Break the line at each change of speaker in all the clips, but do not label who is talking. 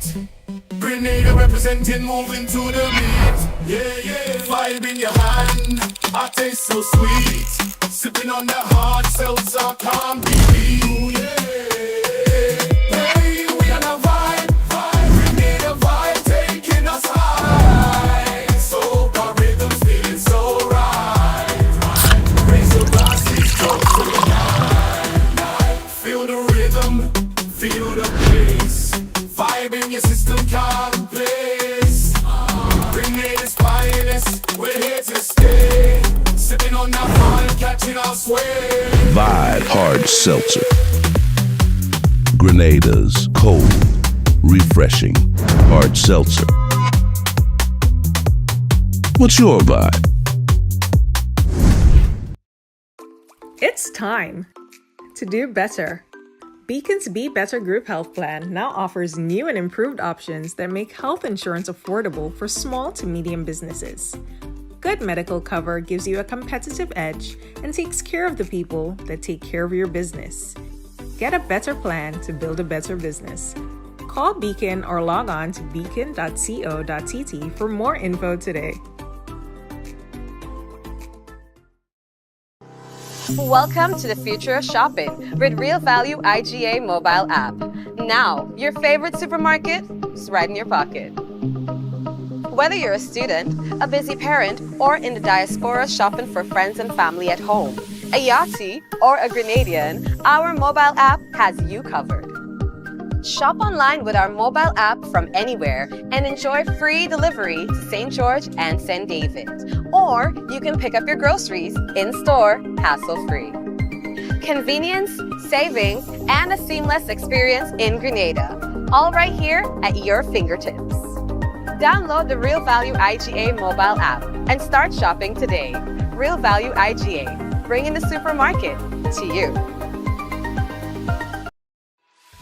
sweet. Grenada representing, moving to the beat. Yeah, yeah, vibe in your hand, I taste so sweet. Sipping on that hard seltzer, can't be beat. Ooh, yeah. Hey, we on a vibe, Grenada vibe taking us high. So our rhythm's feeling so right. Raise your glasses, toast to the night. Feel the rhythm, feel the bass. Vibe in your system, can't place. Grenada's finest, we're here to stay. Sipping on that fun, catching our sway.
Vibe Hard Seltzer. Grenada's cold, refreshing hard seltzer. What's your vibe?
It's time to do better. Beacon's Be Better Group Health Plan now offers new and improved options that make health insurance affordable for small to medium businesses. Good medical cover gives you a competitive edge and takes care of the people that take care of your business. Get a better plan to build a better business. Call Beacon or log on to beacon.co.tt for more info today.
Welcome to the future of shopping with Real Value IGA mobile app. Now, your favorite supermarket is right in your pocket. Whether you're a student, a busy parent, or in the diaspora shopping for friends and family at home, a Yachty, or a Grenadian, our mobile app has you covered. Shop online with our mobile app from anywhere and enjoy free delivery to St. George and St. David. Or you can pick up your groceries in-store, hassle-free. Convenience, savings, and a seamless experience in Grenada. All right here at your fingertips. Download the Real Value IGA mobile app and start shopping today. Real Value IGA, bringing the supermarket to you.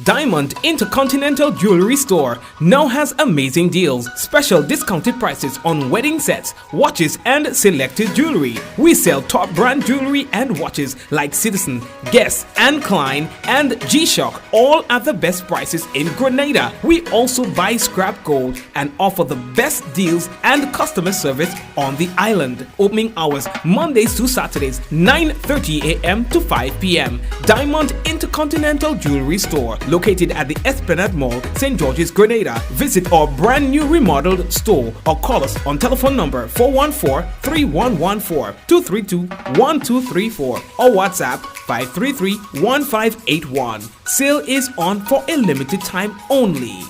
Diamond Intercontinental Jewelry Store now has amazing deals, special discounted prices on wedding sets, watches, and selected jewelry. We sell top brand jewelry and watches like Citizen, Guess, and Klein, and G-Shock, all at the best prices in Grenada. We also buy scrap gold and offer the best deals and customer service on the island. Opening hours Mondays to Saturdays, 9:30 a.m. to 5 p.m. Diamond Intercontinental Jewelry Store, located at the Esplanade Mall, St. George's, Grenada. Visit our brand new remodeled store or call us on telephone number 414-3114, 232-1234 or WhatsApp 533-1581. Sale is on for a limited time only.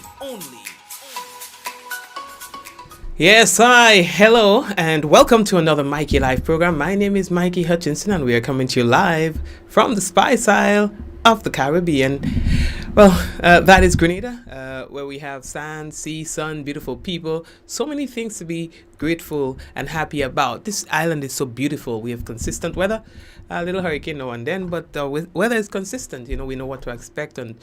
Yes, hi, hello, and welcome to another Mikey Live program. My name is Mikey Hutchinson, and we are coming to you live from the Spice Isle of the Caribbean. Well, that is Grenada, where we have sand, sea, sun, beautiful people, so many things to be grateful and happy about. This island is so beautiful. We have consistent weather, a little hurricane now and then, but weather is consistent. You know, we know what to expect and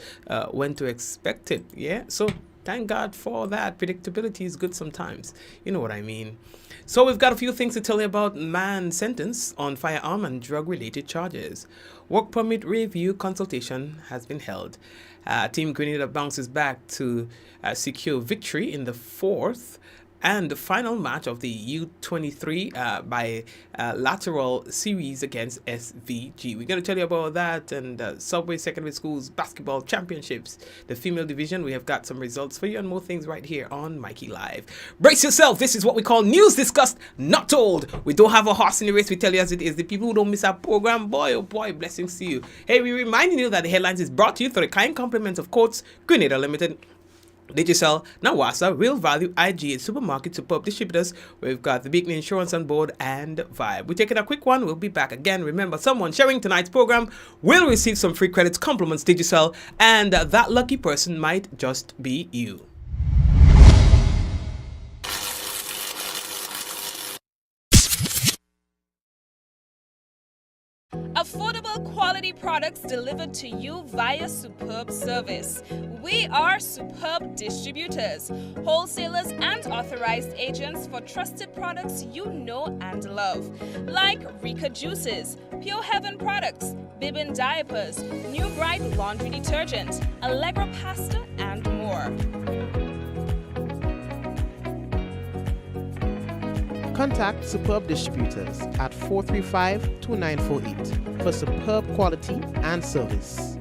when to expect it. Yeah, so thank God for that. Predictability is good sometimes. You know what I mean. So we've got a few things to tell you about man sentenced on firearm and drug-related charges. Work permit review consultation has been held. Team Grenada bounces back to secure victory in the fourth and the final match of the U23 bilateral series against SVG. We're going to tell you about that and Subway Secondary School's basketball championships. The female division, we have got some results for you and more things right here on Mikey Live. Brace yourself. This is what we call news discussed, not told. We don't have a horse in the race. We tell you as it is. The people who don't miss our program, boy, oh boy, blessings to you. Hey, we're reminding you that the headlines is brought to you through the kind compliments of Courts, Grenada Limited, Digicel, Nawasa, Real Value, IGA, Supermarket, Superb Distributors. We've got the Beacon Insurance on board and Vibe. We're taking a quick one. We'll be back again. Remember, someone sharing tonight's program will receive some free credits, compliments, Digicel, and that lucky person might just be you.
Affordable quality products delivered to you via Superb Service. We are Superb Distributors, wholesalers and authorized agents for trusted products you know and love, like Rika Juices, Pure Heaven products, Bibbin Diapers, New Bright Laundry Detergent, Allegra Pasta, and more.
Contact Superb Distributors at 435-2948 for superb quality and service.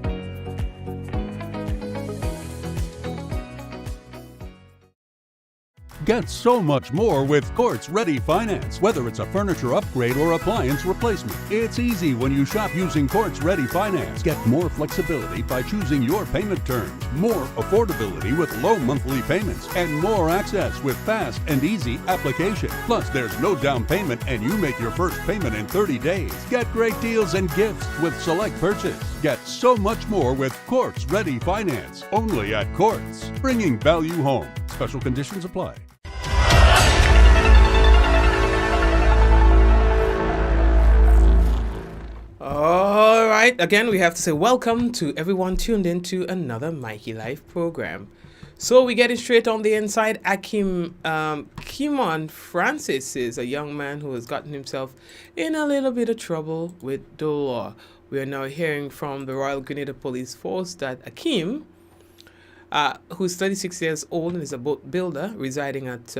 Get so much more with Courts Ready Finance. Whether it's a furniture upgrade or appliance replacement, it's easy when you shop using Courts Ready Finance. Get more flexibility by choosing your payment terms, more affordability with low monthly payments, and more access with fast and easy application. Plus, there's no down payment and you make your first payment in 30 days. Get great deals and gifts with select purchase. Get so much more with Courts Ready Finance. Only at Courts. Bringing value home. Special conditions apply.
All right, again, we have to say welcome to everyone tuned in to another Mikey Life program. So we get it straight on the inside. Kimon Francis is a young man who has gotten himself in a little bit of trouble with the law. We are now hearing from the Royal Grenada Police Force that Akim, who's 36 years old and is a boat builder residing at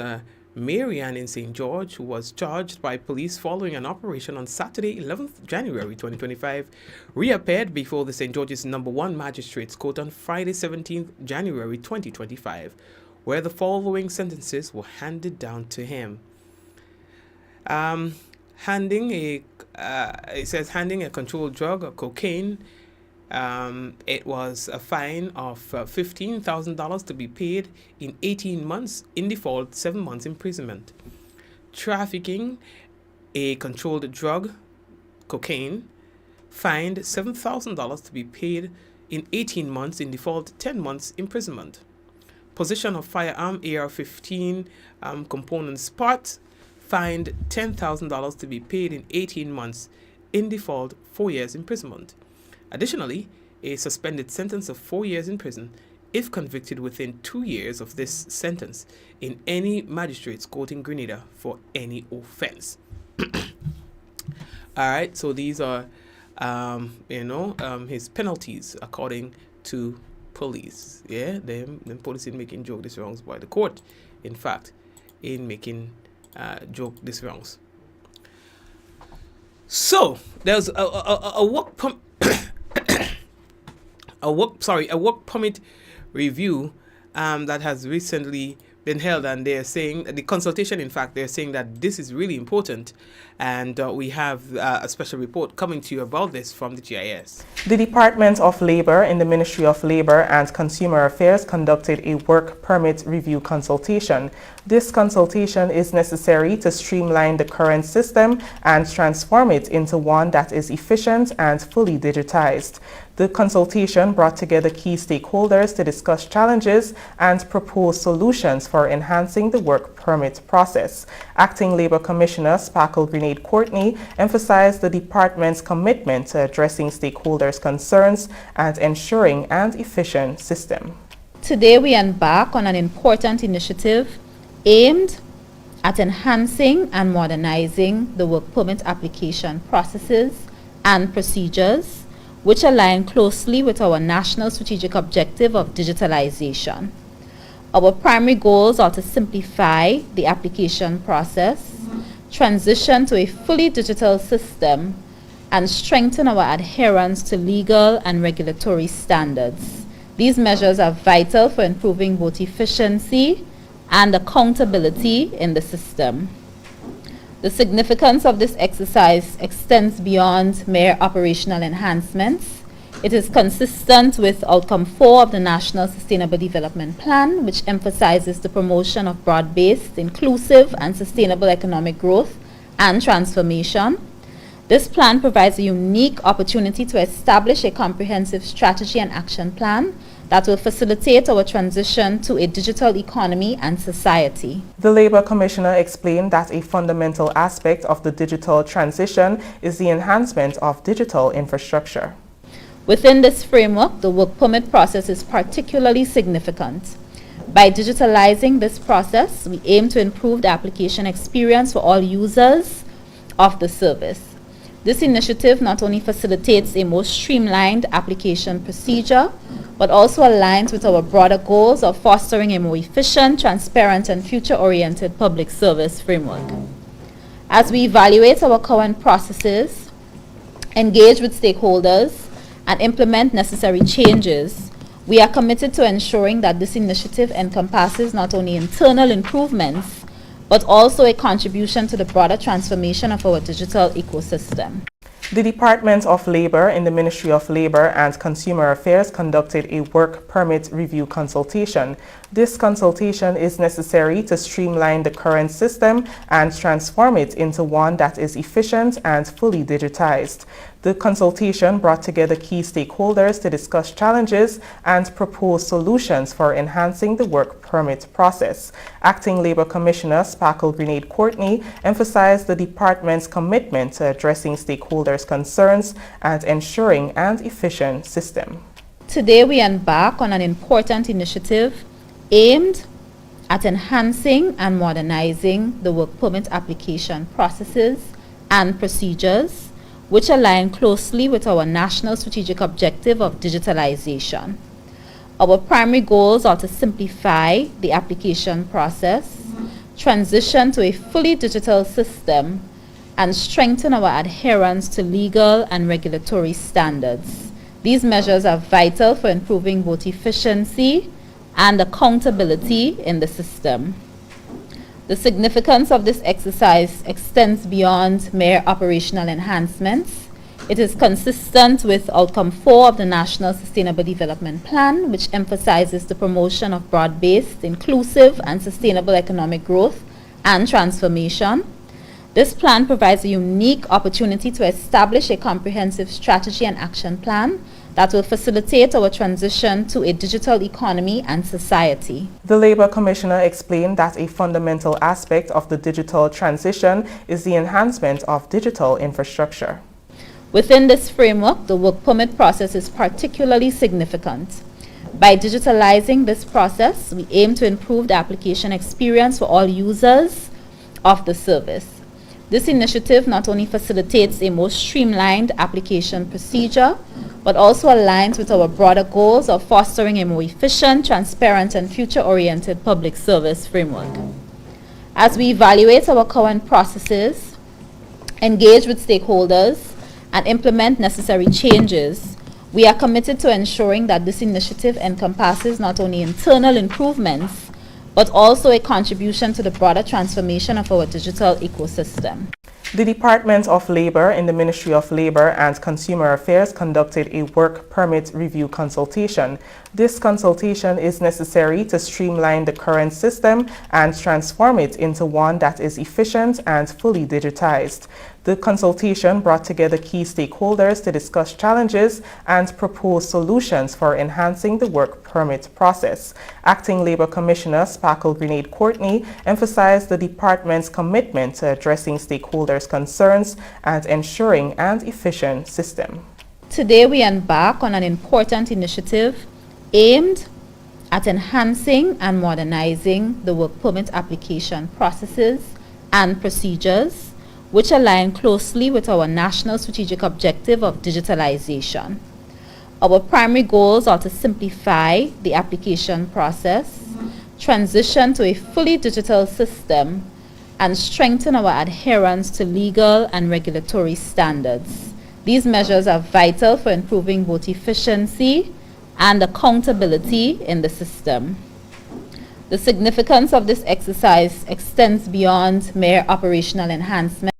Marianne in St. George, who was charged by police following an operation on Saturday, 11th January 2025, reappeared before the St. George's No. 1 Magistrates Court on Friday, 17th January 2025, where the following sentences were handed down to him. Handing a controlled drug, or cocaine. It was a fine of $15,000 to be paid in 18 months, in default 7 months imprisonment. Trafficking a controlled drug, cocaine, fined $7,000 to be paid in 18 months, in default 10 months imprisonment. Possession of firearm AR-15 components parts, fined $10,000 to be paid in 18 months, in default 4 years imprisonment. Additionally, a suspended sentence of 4 years in prison if convicted within 2 years of this sentence in any magistrate's court in Grenada for any offense. All right, so these are, his penalties according to police. Yeah, them police in making joke this wrongs by the court. In fact, in making joke this wrongs. So there's a work work permit review that has recently been held, and they're saying the consultation, in fact, they're saying that this is really important, and we have a special report coming to you about this from the GIS.
The Department of Labor in the Ministry of Labor and Consumer Affairs conducted a work permit review consultation. This consultation is necessary to streamline the current system and transform it into one that is efficient and fully digitized. The consultation brought together key stakeholders to discuss challenges and propose solutions for enhancing the work permit process. Acting Labor Commissioner Sparkle Grenade Courtney emphasized the department's commitment to addressing stakeholders' concerns and ensuring an efficient system.
Today we embark on an important initiative aimed at enhancing and modernizing the work permit application processes and procedures, which align closely with our national strategic objective of digitalization. Our primary goals are to simplify the application process, transition to a fully digital system, and strengthen our adherence to legal and regulatory standards. These measures are vital for improving both efficiency and accountability in the system. The significance of this exercise extends beyond mere operational enhancements. It is consistent with Outcome 4 of the National Sustainable Development Plan, which emphasizes the promotion of broad-based, inclusive, and sustainable economic growth and transformation. This plan provides a unique opportunity to establish a comprehensive strategy and action plan that will facilitate our transition to a digital economy and society.
The Labor Commissioner explained that a fundamental aspect of the digital transition is the enhancement of digital infrastructure.
Within this framework, the work permit process is particularly significant. By digitalizing this process, we aim to improve the application experience for all users of the service. This initiative not only facilitates a more streamlined application procedure, but also aligns with our broader goals of fostering a more efficient, transparent, and future-oriented public service framework. As we evaluate our current processes, engage with stakeholders, and implement necessary changes, we are committed to ensuring that this initiative encompasses not only internal improvements, but also a contribution to the broader transformation of our digital ecosystem.
The Department of Labor in the Ministry of Labor and Consumer Affairs conducted a work permit review consultation. This consultation is necessary to streamline the current system and transform it into one that is efficient and fully digitized. The consultation brought together key stakeholders to discuss challenges and propose solutions for enhancing the work permit process. Acting Labor Commissioner Sparkle Grenade Courtney emphasized the department's commitment to addressing stakeholders' concerns and ensuring an efficient system.
Today we embark on an important initiative aimed at enhancing and modernizing the work permit application processes and procedures, which align closely with our national strategic objective of digitalization. Our primary goals are to simplify the application process, transition to a fully digital system, and strengthen our adherence to legal and regulatory standards. These measures are vital for improving both efficiency and accountability in the system. The significance of this exercise extends beyond mere operational enhancements. It is consistent with Outcome 4 of the National Sustainable Development Plan, which emphasizes the promotion of broad-based, inclusive, and sustainable economic growth and transformation. This plan provides a unique opportunity to establish a comprehensive strategy and action plan that will facilitate our transition to a digital economy and society.
The Labor Commissioner explained that a fundamental aspect of the digital transition is the enhancement of digital infrastructure.
Within this framework, the work permit process is particularly significant. By digitalizing this process, we aim to improve the application experience for all users of the service. This initiative not only facilitates a more streamlined application procedure, but also aligns with our broader goals of fostering a more efficient, transparent, and future-oriented public service framework. As we evaluate our current processes, engage with stakeholders, and implement necessary changes, we are committed to ensuring that this initiative encompasses not only internal improvements, but also a contribution to the broader transformation of our digital ecosystem.
The Department of Labor in the Ministry of Labor and Consumer Affairs conducted a work permit review consultation. This consultation is necessary to streamline the current system and transform it into one that is efficient and fully digitized. The consultation brought together key stakeholders to discuss challenges and propose solutions for enhancing the work permit process. Acting Labor Commissioner Sparkle Grenade Courtney emphasized the department's commitment to addressing stakeholders' concerns and ensuring an efficient system.
Today we embark on an important initiative aimed at enhancing and modernizing the work permit application processes and procedures, which align closely with our national strategic objective of digitalization. Our primary goals are to simplify the application process, transition to a fully digital system, and strengthen our adherence to legal and regulatory standards. These measures are vital for improving both efficiency and accountability in the system. The significance of this exercise extends beyond mere operational enhancement.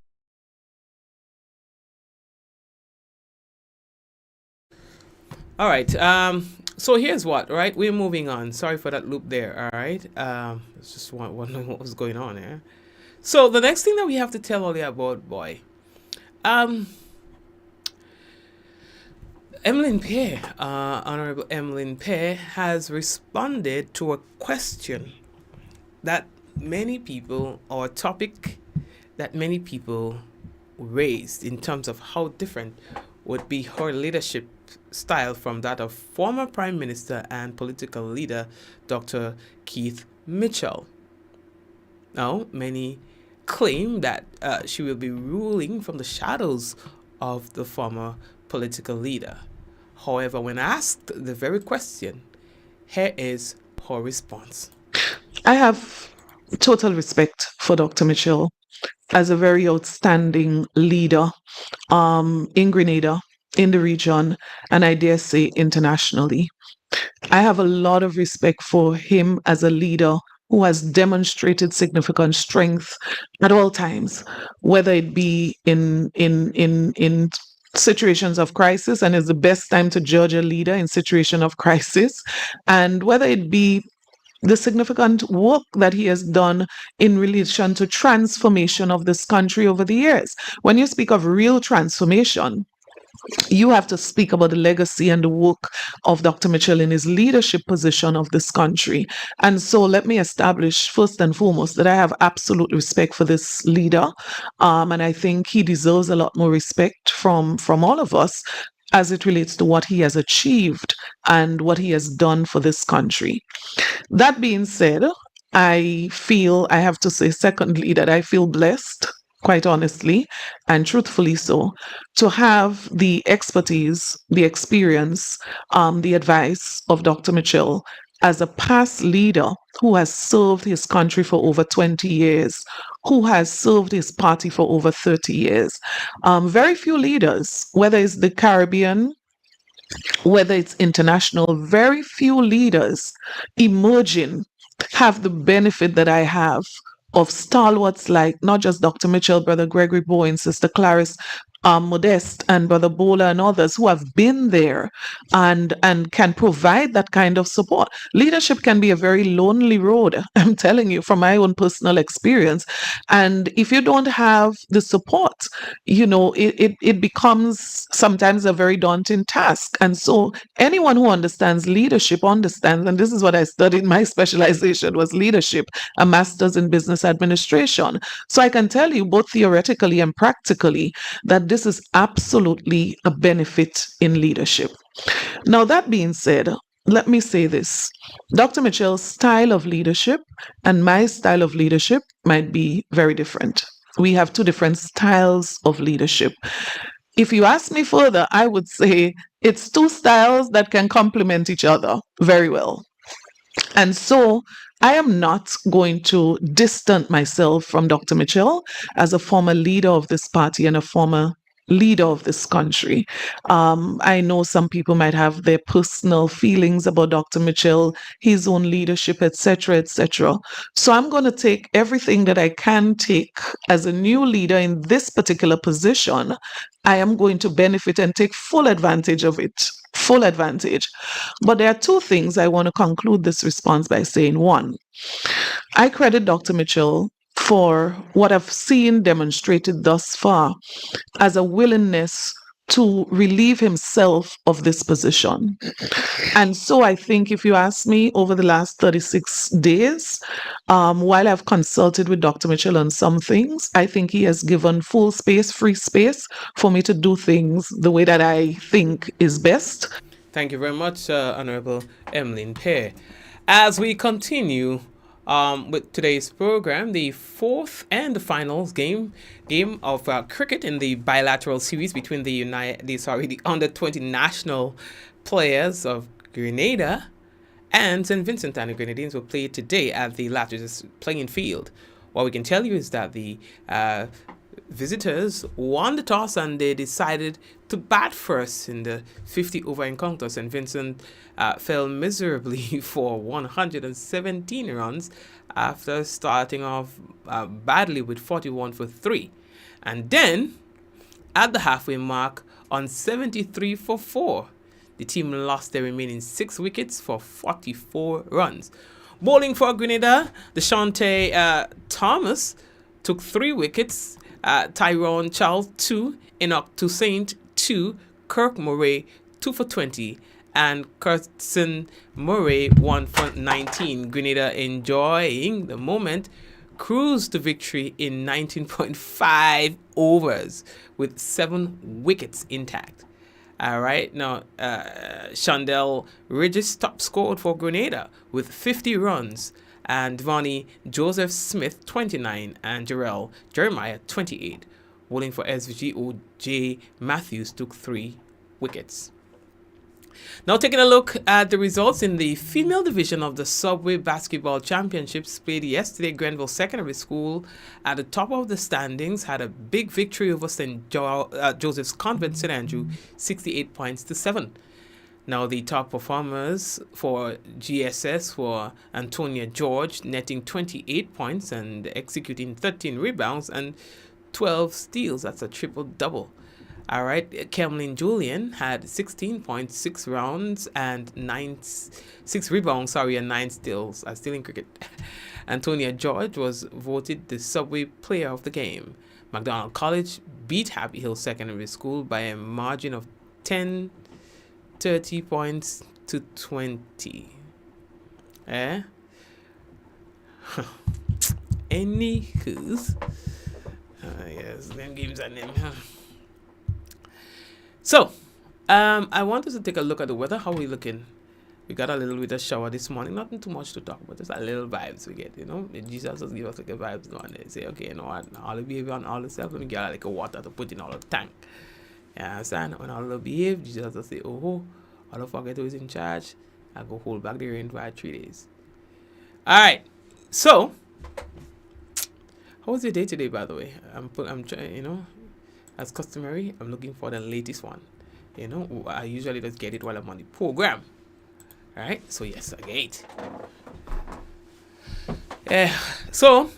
All right. So here's what, right? We're moving on. Sorry for that loop there. All right. It's just wondering what was going on here. So the next thing that we have to tell all you about, boy, Emmeline Pear, Honorable Emmeline Pear, has responded to a question that many people, or a topic that many people raised in terms of how different would be her leadership style from that of former Prime Minister and political leader Dr. Keith Mitchell. Now, many claim that she will be ruling from the shadows of the former political leader. However, when asked the very question, here is her response.
I have total respect for Dr. Mitchell as a very outstanding leader in Grenada, in the region, and I dare say internationally. I have a lot of respect for him as a leader who has demonstrated significant strength at all times, whether it be in situations of crisis, and is the best time to judge a leader in situation of crisis, and whether it be the significant work that he has done in relation to transformation of this country over the years. When you speak of real transformation, you have to speak about the legacy and the work of Dr. Mitchell in his leadership position of this country. And so let me establish first and foremost that I have absolute respect for this leader. And I think he deserves a lot more respect from all of us as it relates to what he has achieved and what he has done for this country. That being said, I have to say, secondly, that I feel blessed, quite honestly, and truthfully so, to have the expertise, the experience, the advice of Dr. Mitchell as a past leader who has served his country for over 20 years, who has served his party for over 30 years. Very few leaders, whether it's the Caribbean, whether it's international, very few leaders emerging have the benefit that I have of stalwarts like not just Dr. Mitchell, Brother Gregory Bowen, Sister Clarice Modeste, and Brother Bola, and others who have been there and can provide that kind of support. Leadership can be a very lonely road, I'm telling you from my own personal experience. And if you don't have the support, it becomes sometimes a very daunting task. And so anyone who understands leadership understands, and this is what I studied, my specialization was leadership, a master's in business administration. So I can tell you both theoretically and practically that this is absolutely a benefit in leadership. Now, that being said, let me say this. Dr. Mitchell's style of leadership and my style of leadership might be very different. We have two different styles of leadership. If you ask me further, I would say it's two styles that can complement each other very well. And so I am not going to distance myself from Dr. Mitchell as a former leader of this party and a former leader of this country. I know some people might have their personal feelings about Dr. Mitchell, his own leadership, etc., etc. So I'm going to take everything that I can take as a new leader in this particular position. I am going to benefit and take full advantage of it. Full advantage. But there are two things I want to conclude this response by saying. One, I credit Dr. Mitchell for what I've seen demonstrated thus far as a willingness to relieve himself of this position. And so I think if you ask me over the last 36 days, while I've consulted with Dr. Mitchell on some things, I think he has given full space, free space for me to do things the way that I think is best.
Thank you very much, Honorable Emmeline Pear. As we continue with today's program, the fourth and the finals game of cricket in the bilateral series between the under-20 national players of Grenada and St. Vincent and the Grenadines will play today at the latter's playing field. What we can tell you is that the visitors won the toss and they decided to bat first in the 50-over encounter. St. Vincent fell miserably for 117 runs after starting off badly with 41 for 3. And then, at the halfway mark, on 73 for 4, the team lost their remaining 6 wickets for 44 runs. Bowling for Grenada, Deshante Thomas took 3 wickets, Tyrone Charles 2, Enoch Toussaint 2, Kirk Murray 2 for 20, and Curtin Murray 1 for 19. Grenada, enjoying the moment, cruised to victory in 19.5 overs with 7 wickets intact. All right, now Chandel Regis top scored for Grenada with 50 runs, and Devani Joseph Smith 29 and Jarrell Jeremiah 28. Bowling for SVG, O.J. Matthews took 3 wickets. Now taking a look at the results in the female division of the Subway Basketball Championships played yesterday, Grenville Secondary School at the top of the standings had a big victory over Joseph's Convent St. Andrew, 68 points to 7. Now the top performers for GSS were Antonia George, netting 28 points and executing 13 rebounds and 12 steals. That's a triple-double. All right, Kemlyn Julian had 16 points, 6 rounds, and 6 rebounds, and 9 steals. Still in cricket. Antonia George was voted the Subway Player of the Game. McDonald College beat Happy Hill Secondary School by a margin of 30 points to 20. Anywho's. Yes, them games and them. So, I want us to take a look at the weather. How we looking? We got a little bit of shower this morning. Nothing too much to talk about. Just a little vibes we get, Jesus just give us like a vibes going there. Say, okay, you know what? All the behavior and all the stuff, let me get like a water to put in all the tank. You understand? When all the behave, Jesus just say, oh, all the forget who is in charge. I go hold back the rain for 3 days. All right. So, how was your day today, by the way? I'm trying, as customary, I'm looking for the latest one. I usually just get it while I'm on the program. All right, so yes, I get it. So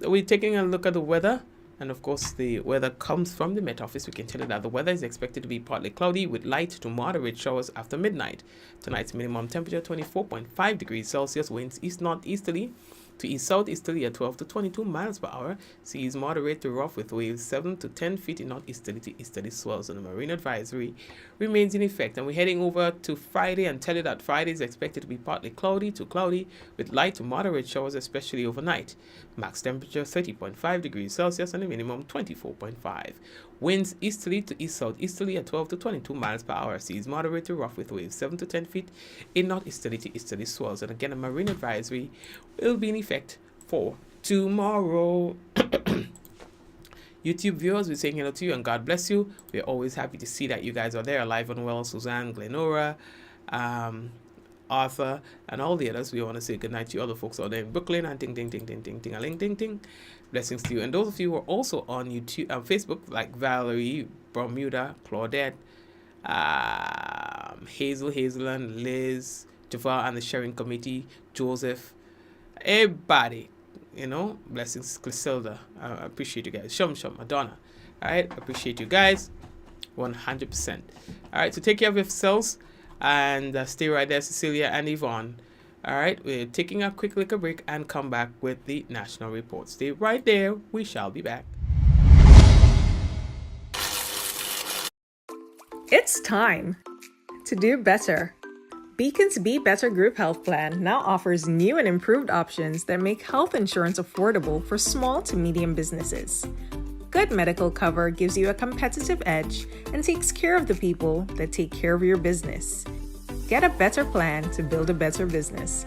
we're taking a look at the weather, and of course, the weather comes from the Met Office. We can tell you that the weather is expected to be partly cloudy with light to moderate showers after midnight. Tonight's minimum temperature 24.5 degrees Celsius. Winds east-northeasterly to east-southeasterly at 12 to 22 miles per hour. Seas moderate to rough with waves 7 to 10 feet in northeasterly to easterly swells. And the marine advisory remains in effect. And we're heading over to Friday and tell you that Friday is expected to be partly cloudy to cloudy with light to moderate showers, especially overnight. Max temperature 30.5 degrees Celsius and the minimum 24.5. Winds easterly to east-southeasterly at 12 to 22 miles per hour. Seas moderate to rough with waves 7 to 10 feet in northeasterly to easterly swells. And again, a marine advisory will be in effect for tomorrow. YouTube viewers, we're saying hello to you and God bless you. We're always happy to see that you guys are there, alive and well. Suzanne, Glenora, Arthur, and all the others. We want to say good night to you, other folks out there in Brooklyn, and ting ting ting ting ting ting a ling ting ting. Blessings to you. And those of you who are also on YouTube, Facebook, like Valerie, Bermuda, Claudette, Hazelland, Liz, Jafar, and the sharing committee, Joseph, everybody, blessings, Clisilda. I appreciate you guys. Shum, Madonna. All right, appreciate you guys, 100%. All right, so take care of yourselves. And stay right there, Cecilia and Yvonne. All right, we're taking a quick little break and come back with the national report. Stay right there. We shall be back.
It's time to do better. Beacon's Be Better Group Health Plan now offers new and improved options that make health insurance affordable for small to medium businesses. Good medical cover gives you a competitive edge and takes care of the people that take care of your business. Get a better plan to build a better business.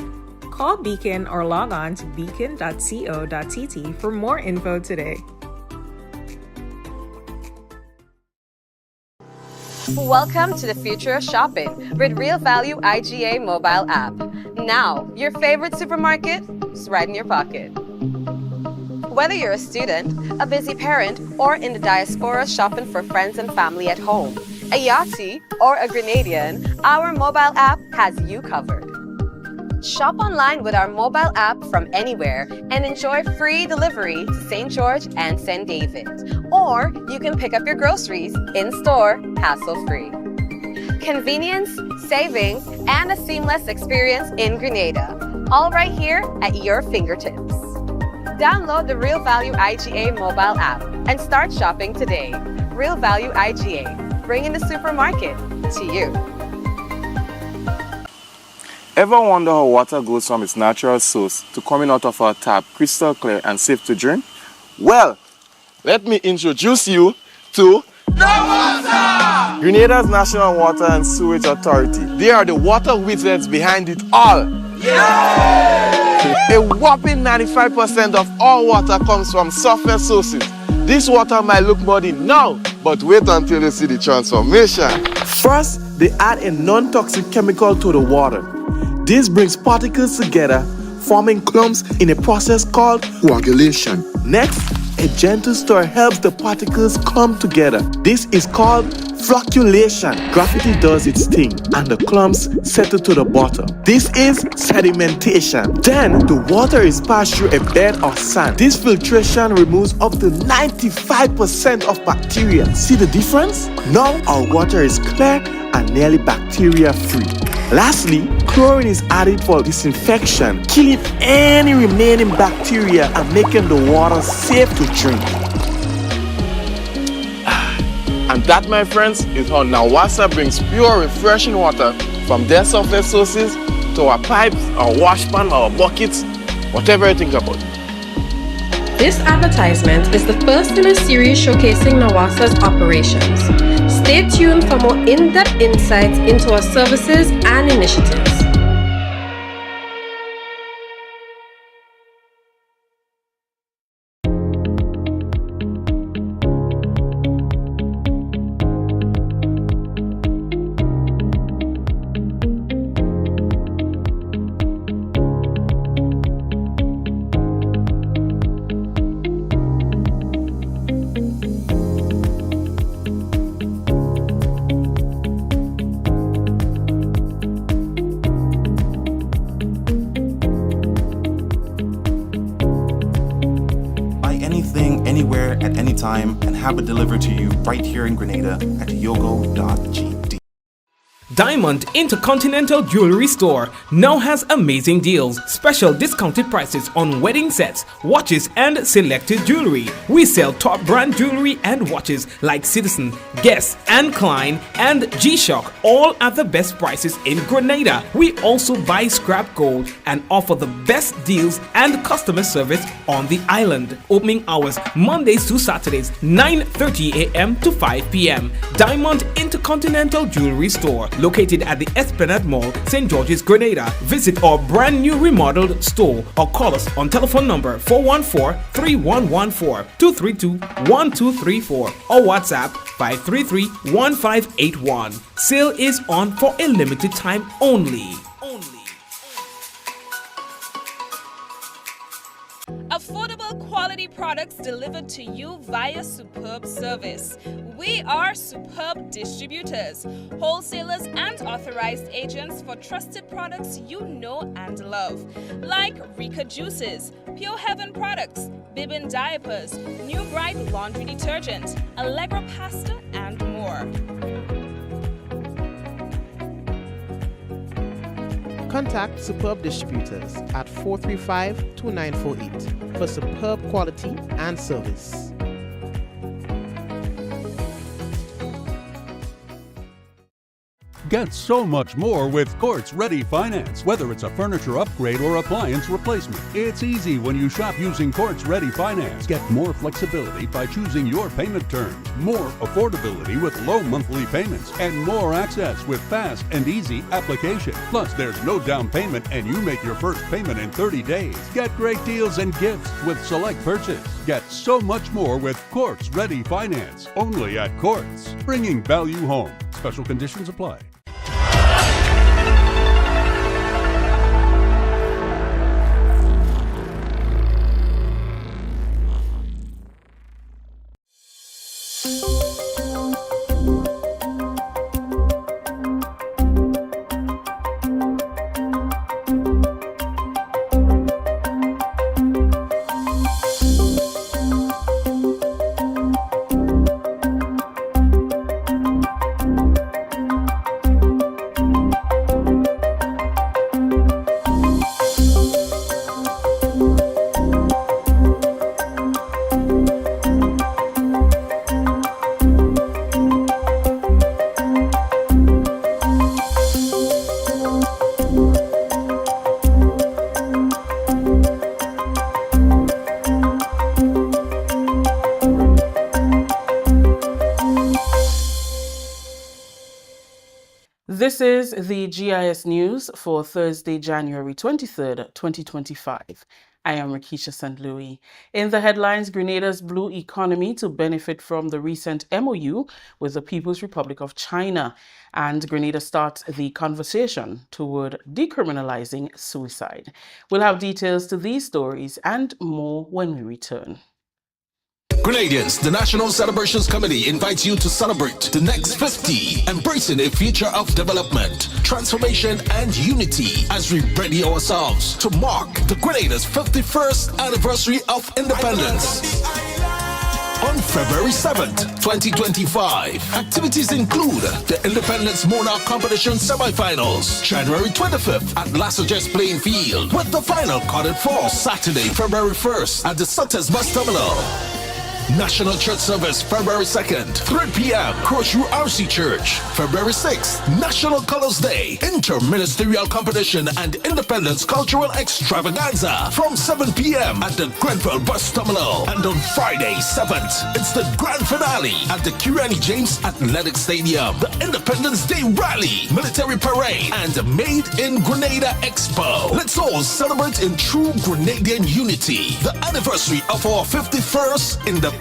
Call Beacon or log on to beacon.co.tt for more info today.
Welcome to the future of shopping with Real Value IGA mobile app. Now, your favorite supermarket is right in your pocket. Whether you're a student, a busy parent, or in the diaspora shopping for friends and family at home, a Yachty, or a Grenadian, our mobile app has you covered. Shop online with our mobile app from anywhere and enjoy free delivery to St. George and St. David. Or you can pick up your groceries in-store, hassle-free. Convenience, savings, and a seamless experience in Grenada. All right here at your fingertips. Download the Real Value IGA mobile app and start shopping today. Real Value IGA, bringing the supermarket to you.
Ever wonder how water goes from its natural source to coming out of our tap crystal clear and safe to drink? Well, let me introduce you to the water! Grenada's National Water and Sewage Authority. They are the water wizards behind it all. Yay! A whopping 95% of all water comes from surface sources. This water might look muddy now, but wait until you see the transformation. First, they add a non-toxic chemical to the water. This brings particles together, forming clumps in a process called coagulation. Next, a gentle stir helps the particles come together. This is called flocculation. Gravity does its thing and the clumps settle to the bottom. This is sedimentation. Then the water is passed through a bed of sand. This filtration removes up to 95% of bacteria. See the difference? Now our water is clear and nearly bacteria free. Lastly, chlorine is added for disinfection, killing any remaining bacteria and making the water safe to drink. And that, my friends, is how Nawasa brings pure, refreshing water from their surface sources to our pipes, our wash pan, our buckets, whatever you think about.
This advertisement is the first in a series showcasing Nawasa's operations. Stay tuned for more in-depth insights into our services and initiatives.
Anywhere at any time and have it delivered to you right here in Grenada at yogo.gd.
Diamond Intercontinental Jewelry Store now has amazing deals, special discounted prices on wedding sets, watches and selected jewelry. We sell top brand jewelry and watches like Citizen, Guess and Klein and G-Shock, all at the best prices in Grenada. We also buy scrap gold and offer the best deals and customer service on the island. Opening hours Mondays to Saturdays 9:30 a.m. to 5 p.m. Diamond Intercontinental Jewelry Store, located at the Esplanade Mall, St. George's, Grenada. Visit our brand new remodeled store or call us on telephone number 414-3114, 232-1234 or WhatsApp 533-1581. Sale is on for a limited time only.
Affordable quality products delivered to you via superb service. We are Superb Distributors, wholesalers and authorized agents for trusted products you know and love, like Rika Juices, Pure Heaven products, Bibbin diapers, New Bright laundry detergent, Allegra pasta, and more.
Contact Superb Distributors at 435-2948 for superb quality and service.
Get so much more with Quartz Ready Finance. Whether it's a furniture upgrade or appliance replacement, it's easy when you shop using Quartz Ready Finance. Get more flexibility by choosing your payment terms, more affordability with low monthly payments, and more access with fast and easy application. Plus, there's no down payment and you make your first payment in 30 days. Get great deals and gifts with select purchase. Get so much more with Quartz Ready Finance. Only at Quartz. Bringing value home. Special conditions apply.
This is the GIS News for Thursday, January 23rd, 2025. I am Rakisha St. Louis. In the headlines, Grenada's blue economy to benefit from the recent MOU with the People's Republic of China. And Grenada starts the conversation toward decriminalizing suicide. We'll have details to these stories and more when we return.
Grenadians, the National Celebrations Committee invites you to celebrate the next 50, embracing a future of development, transformation, and unity as we ready ourselves to mark the Grenada's 51st anniversary of independence. On February 7th, 2025, activities include the Independence Monarch Competition semifinals, January 25th at Lassaget's Playing Field, with the final carded for Saturday, February 1st at the Sutters Bus Terminal. National Church Service, February 2nd, 3 p.m., Crossview RC Church. February 6th, National Colors Day, Interministerial Competition and Independence Cultural Extravaganza from 7 p.m. at the Grenfell Bus Terminal. And on Friday 7th, it's the grand finale at the Kirani James Athletic Stadium. The Independence Day Rally, Military Parade, and Made in Grenada Expo. Let's all celebrate in true Grenadian unity, the anniversary of our 51st independence.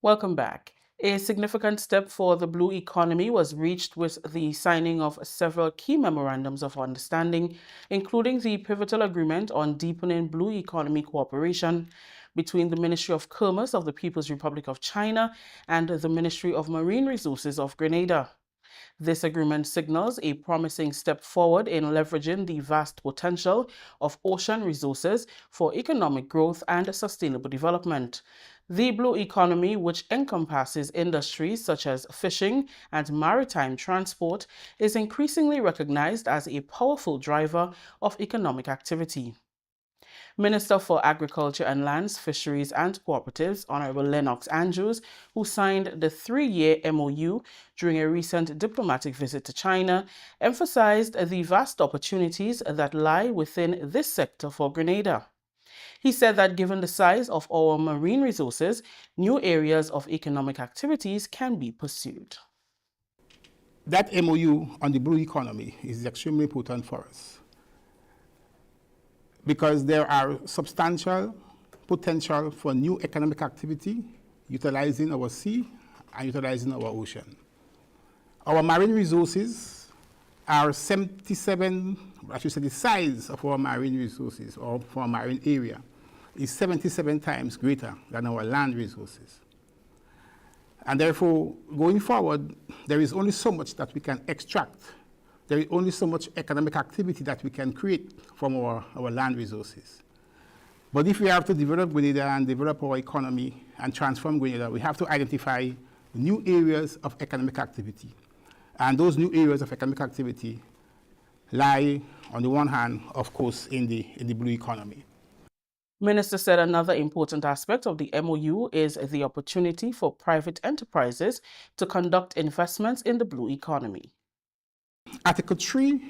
Welcome back. A significant step for the blue economy was reached with the signing of several key memorandums of understanding, including the pivotal agreement on deepening blue economy cooperation between the Ministry of Commerce of the People's Republic of China and the Ministry of Marine Resources of Grenada. This agreement signals a promising step forward in leveraging the vast potential of ocean resources for economic growth and sustainable development. The blue economy, which encompasses industries such as fishing and maritime transport, is increasingly recognized as a powerful driver of economic activity. Minister for Agriculture and Lands, Fisheries and Cooperatives, Honorable Lennox Andrews, who signed the 3-year MOU during a recent diplomatic visit to China, emphasized the vast opportunities that lie within this sector for Grenada. He said that given the size of our marine resources, new areas of economic activities can be pursued.
That MOU on the blue economy is extremely important for us, because there are substantial potential for new economic activity utilizing our sea and utilizing our ocean. Our marine resources are 77, I should say the size of our marine resources or for our marine area is 77 times greater than our land resources. And therefore, going forward, there is only so much that we can extract. There is only so much economic activity that we can create from our land resources. But if we have to develop Grenada and develop our economy and transform Grenada, we have to identify new areas of economic activity. And those new areas of economic activity lie, on the one hand, of course, in the blue economy.
Minister said another important aspect of the MOU is the opportunity for private enterprises to conduct investments in the blue economy.
Article 3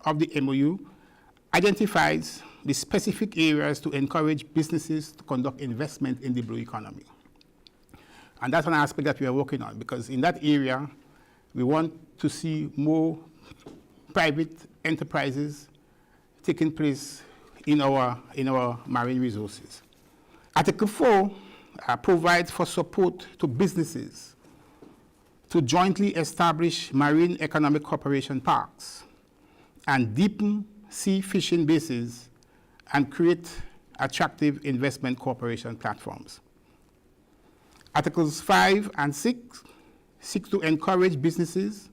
of the MOU identifies the specific areas to encourage businesses to conduct investment in the blue economy. And that's an aspect that we are working on, because in that area, we want to see more private enterprises taking place in our marine resources. Article 4 provides for support to businesses to jointly establish marine economic cooperation parks and deepen sea fishing bases and create attractive investment cooperation platforms. Articles 5 and 6 seek to encourage businesses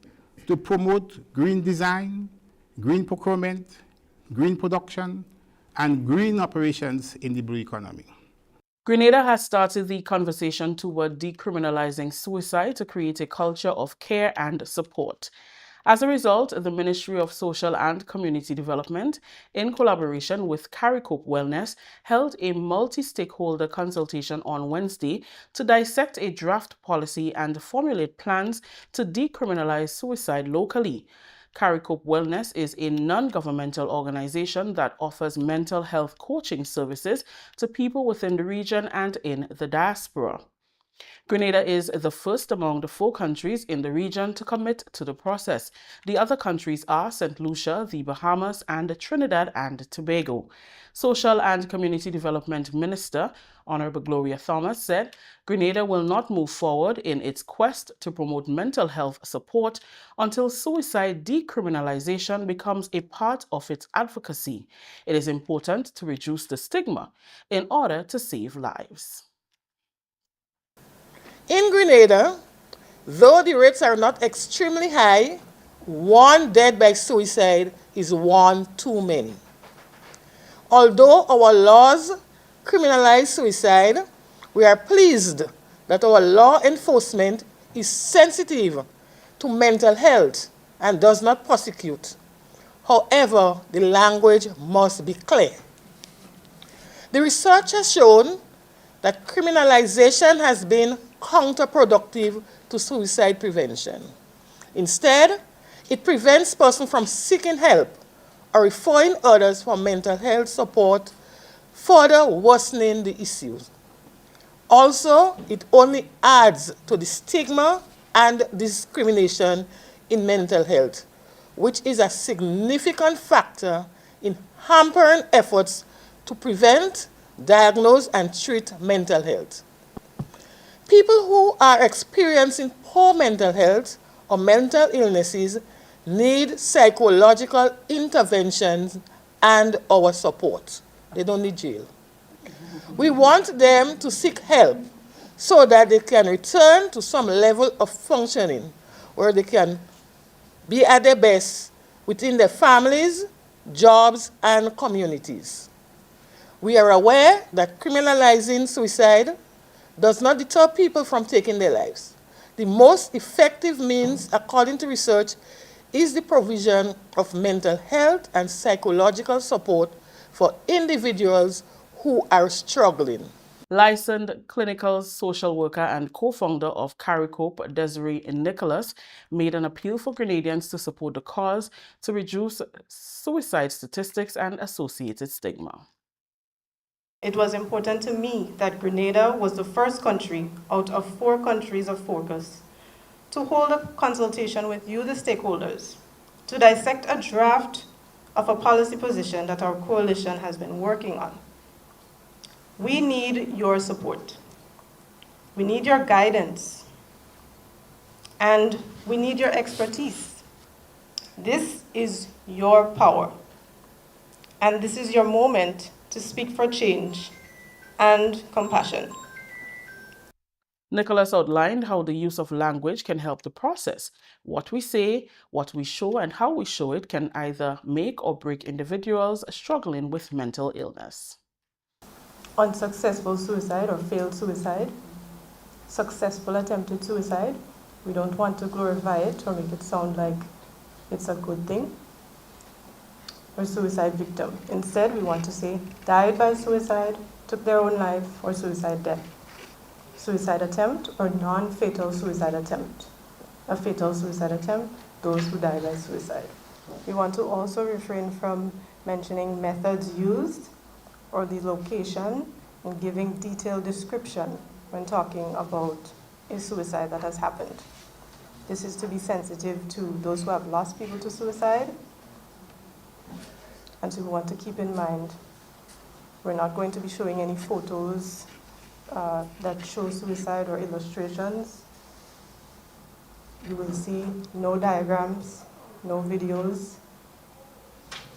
to promote green design, green procurement, green production, and green operations in the blue economy.
Grenada has started the conversation toward decriminalizing suicide to create a culture of care and support. As a result, the Ministry of Social and Community Development, in collaboration with CARICOP Wellness, held a multi-stakeholder consultation on Wednesday to dissect a draft policy and formulate plans to decriminalize suicide locally. CARICOP Wellness is a non-governmental organization that offers mental health coaching services to people within the region and in the diaspora. Grenada is the first among the 4 countries in the region to commit to the process. The other countries are St. Lucia, the Bahamas, and Trinidad and Tobago. Social and Community Development Minister Honorable Gloria Thomas said Grenada will not move forward in its quest to promote mental health support until suicide decriminalization becomes a part of its advocacy. It is important to reduce the stigma in order to save lives.
In Grenada, though the rates are not extremely high, one dead by suicide is one too many. Although our laws criminalize suicide, we are pleased that our law enforcement is sensitive to mental health and does not prosecute. However, the language must be clear. The research has shown that criminalization has been counterproductive to suicide prevention. Instead, it prevents persons from seeking help or referring others for mental health support, further worsening the issues. Also, it only adds to the stigma and discrimination in mental health, which is a significant factor in hampering efforts to prevent, diagnose, and treat mental health. People who are experiencing poor mental health or mental illnesses need psychological interventions and our support. They don't need jail. We want them to seek help so that they can return to some level of functioning where they can be at their best within their families, jobs, and communities. We are aware that criminalizing suicide does not deter people from taking their lives. The most effective means, according to research, is the provision of mental health and psychological support for individuals who are struggling.
Licensed clinical social worker and co-founder of CARICOPE, Desiree Nicholas, made an appeal for Grenadians to support the cause to reduce suicide statistics and associated stigma.
It was important to me that Grenada was the first country out of 4 countries of focus to hold a consultation with you, the stakeholders, to dissect a draft of a policy position that our coalition has been working on. We need your support. We need your guidance. And we need your expertise. This is your power. And this is your moment to speak for change and compassion.
Nicholas outlined how the use of language can help the process. What we say, what we show, and how we show it can either make or break individuals struggling with mental illness.
Unsuccessful suicide or failed suicide, successful attempted suicide. We don't want to glorify it or make it sound like it's a good thing. Or suicide victim. Instead, we want to say died by suicide, took their own life, or suicide death. Suicide attempt or non-fatal suicide attempt. A fatal suicide attempt, those who die by suicide. We want to also refrain from mentioning methods used or the location and giving detailed description when talking about a suicide that has happened. This is to be sensitive to those who have lost people to suicide, and so we want to keep in mind we're not going to be showing any photos that show suicide or illustrations. You will see no diagrams, no videos,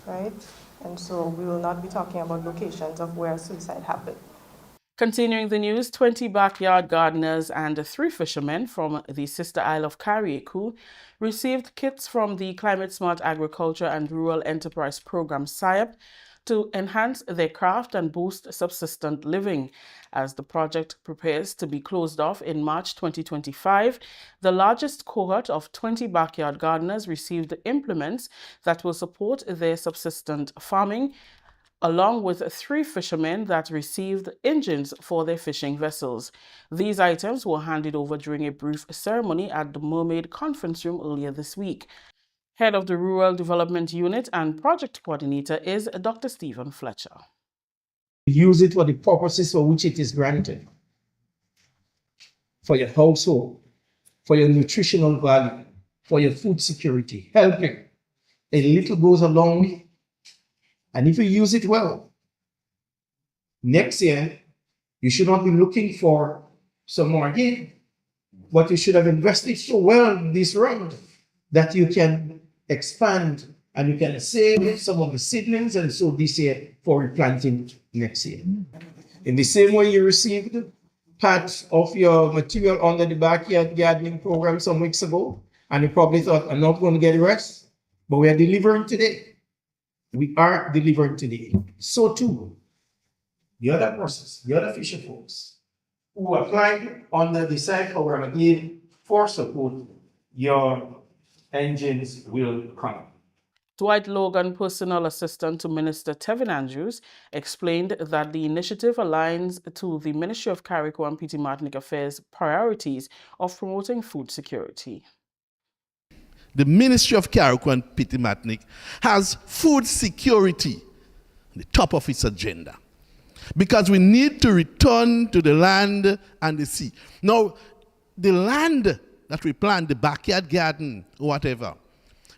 right? And so we will not be talking about locations of where suicide happened.
Continuing the news, 20 backyard gardeners and 3 fishermen from the sister isle of Carriacou received kits from the Climate Smart Agriculture and Rural Enterprise Program SIAP to enhance their craft and boost subsistent living. As the project prepares to be closed off in March 2025, the largest cohort of 20 backyard gardeners received implements that will support their subsistent farming, along with 3 fishermen that received engines for their fishing vessels. These items were handed over during a brief ceremony at the Mermaid Conference Room earlier this week. Head of the Rural Development Unit and Project Coordinator is Dr. Stephen Fletcher.
Use it for the purposes for which it is granted. for your household, for your nutritional value, for your food security, helping. A little goes a long way. And if you use it well, next year, you should not be looking for some more gain, but you should have invested so well this round that you can expand and you can save some of the seedlings and sow this year for replanting next year. In the same way you received part of your material under the backyard gardening program some weeks ago, and you probably thought, I'm not going to get the rest, but we are delivering today. We are delivering today. So too, the other persons, the other fisher folks who applied under the side program again for support, your engines will come.
Dwight Logan, personal assistant to Minister Tevin Andrews, explained that the initiative aligns to the Ministry of Carrico and P.T. Martinic Affairs priorities of promoting food security.
The Ministry of Carrico and P.T. Martinic has food security on the top of its agenda because we need to return to the land and the sea. Now, the land that we plant, the backyard garden or whatever,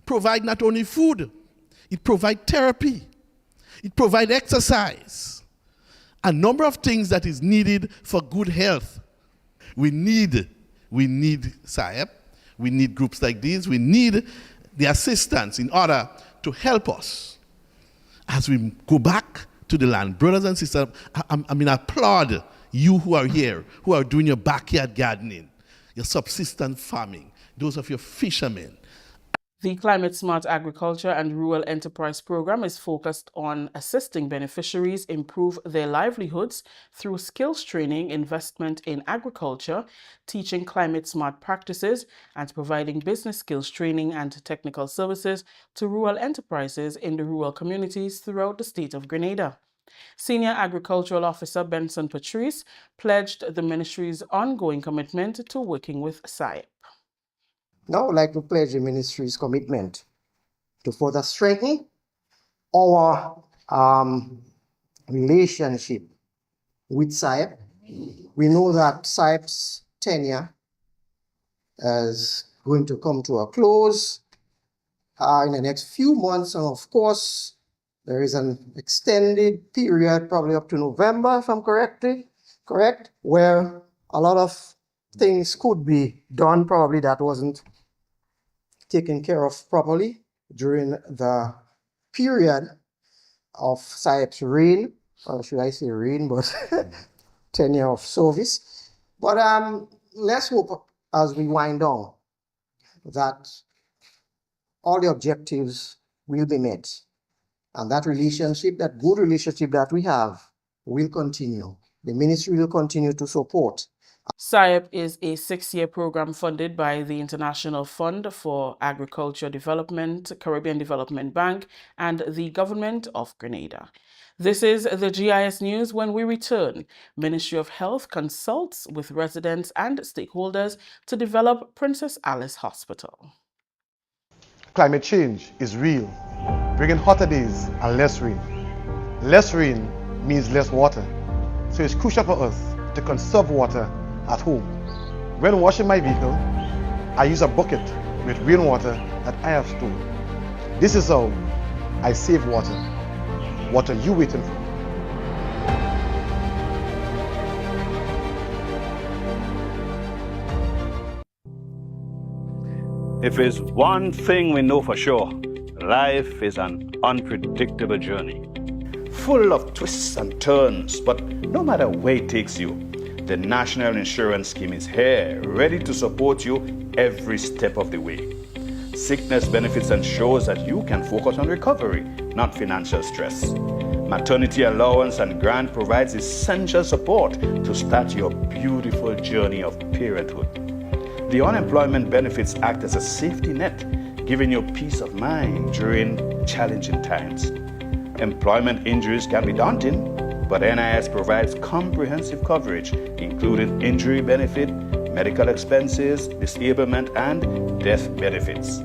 provide not only food, it provide therapy, it provide exercise, a number of things that is needed for good health. We need SAEP, we need groups like these, we need the assistance in order to help us as we go back to the land. Brothers and sisters, I applaud you who are here, who are doing your backyard gardening, your subsistence farming, those of your fishermen.
The Climate Smart Agriculture and Rural Enterprise Program is focused on assisting beneficiaries improve their livelihoods through skills training, investment in agriculture, teaching climate smart practices, and providing business skills training and technical services to rural enterprises in the rural communities throughout the state of Grenada. Senior Agricultural Officer Benson Patrice pledged the ministry's ongoing commitment to working with SAEP.
Now I would like to pledge the ministry's commitment to further strengthen our relationship with SAEP. We know that SAEP's tenure is going to come to a close in the next few months, and of course there is an extended period, probably up to November, if I'm correct, where a lot of things could be done probably that wasn't taken care of properly during the period of SAEP's reign, or should I say reign, but tenure of service. But let's hope as we wind down that all the objectives will be met, and that relationship, that good relationship that we have, will continue. The ministry will continue to support.
SAEP is a 6-year program funded by the International Fund for Agriculture Development, Caribbean Development Bank, and the Government of Grenada. This is the GIS News. When we return, Ministry of Health consults with residents and stakeholders to develop Princess Alice Hospital.
Climate change is real, bringing hotter days and less rain. Less rain means less water, so it's crucial for us to conserve water at home. When washing my vehicle, I use a bucket with rainwater that I have stored. This is how I save water. What are you waiting for?
If there's one thing we know for sure, life is an unpredictable journey, full of twists and turns, but no matter where it takes you, the National Insurance Scheme is here, ready to support you every step of the way. Sickness benefits ensures that you can focus on recovery, not financial stress. Maternity allowance and grant provides essential support to start your beautiful journey of parenthood. The unemployment benefits act as a safety net, giving you peace of mind during challenging times. Employment injuries can be daunting, but NIS provides comprehensive coverage, including injury benefit, medical expenses, disablement, and death benefits.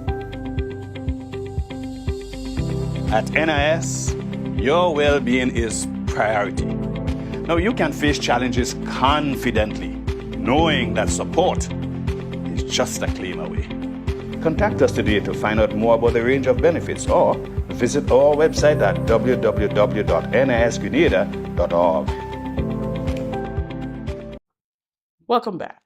At NIS, your well-being is priority. Now you can face challenges confidently, knowing that support is just a claim away. Contact us today to find out more about the range of benefits or visit our website at www.nisgrenada.org.
Welcome back.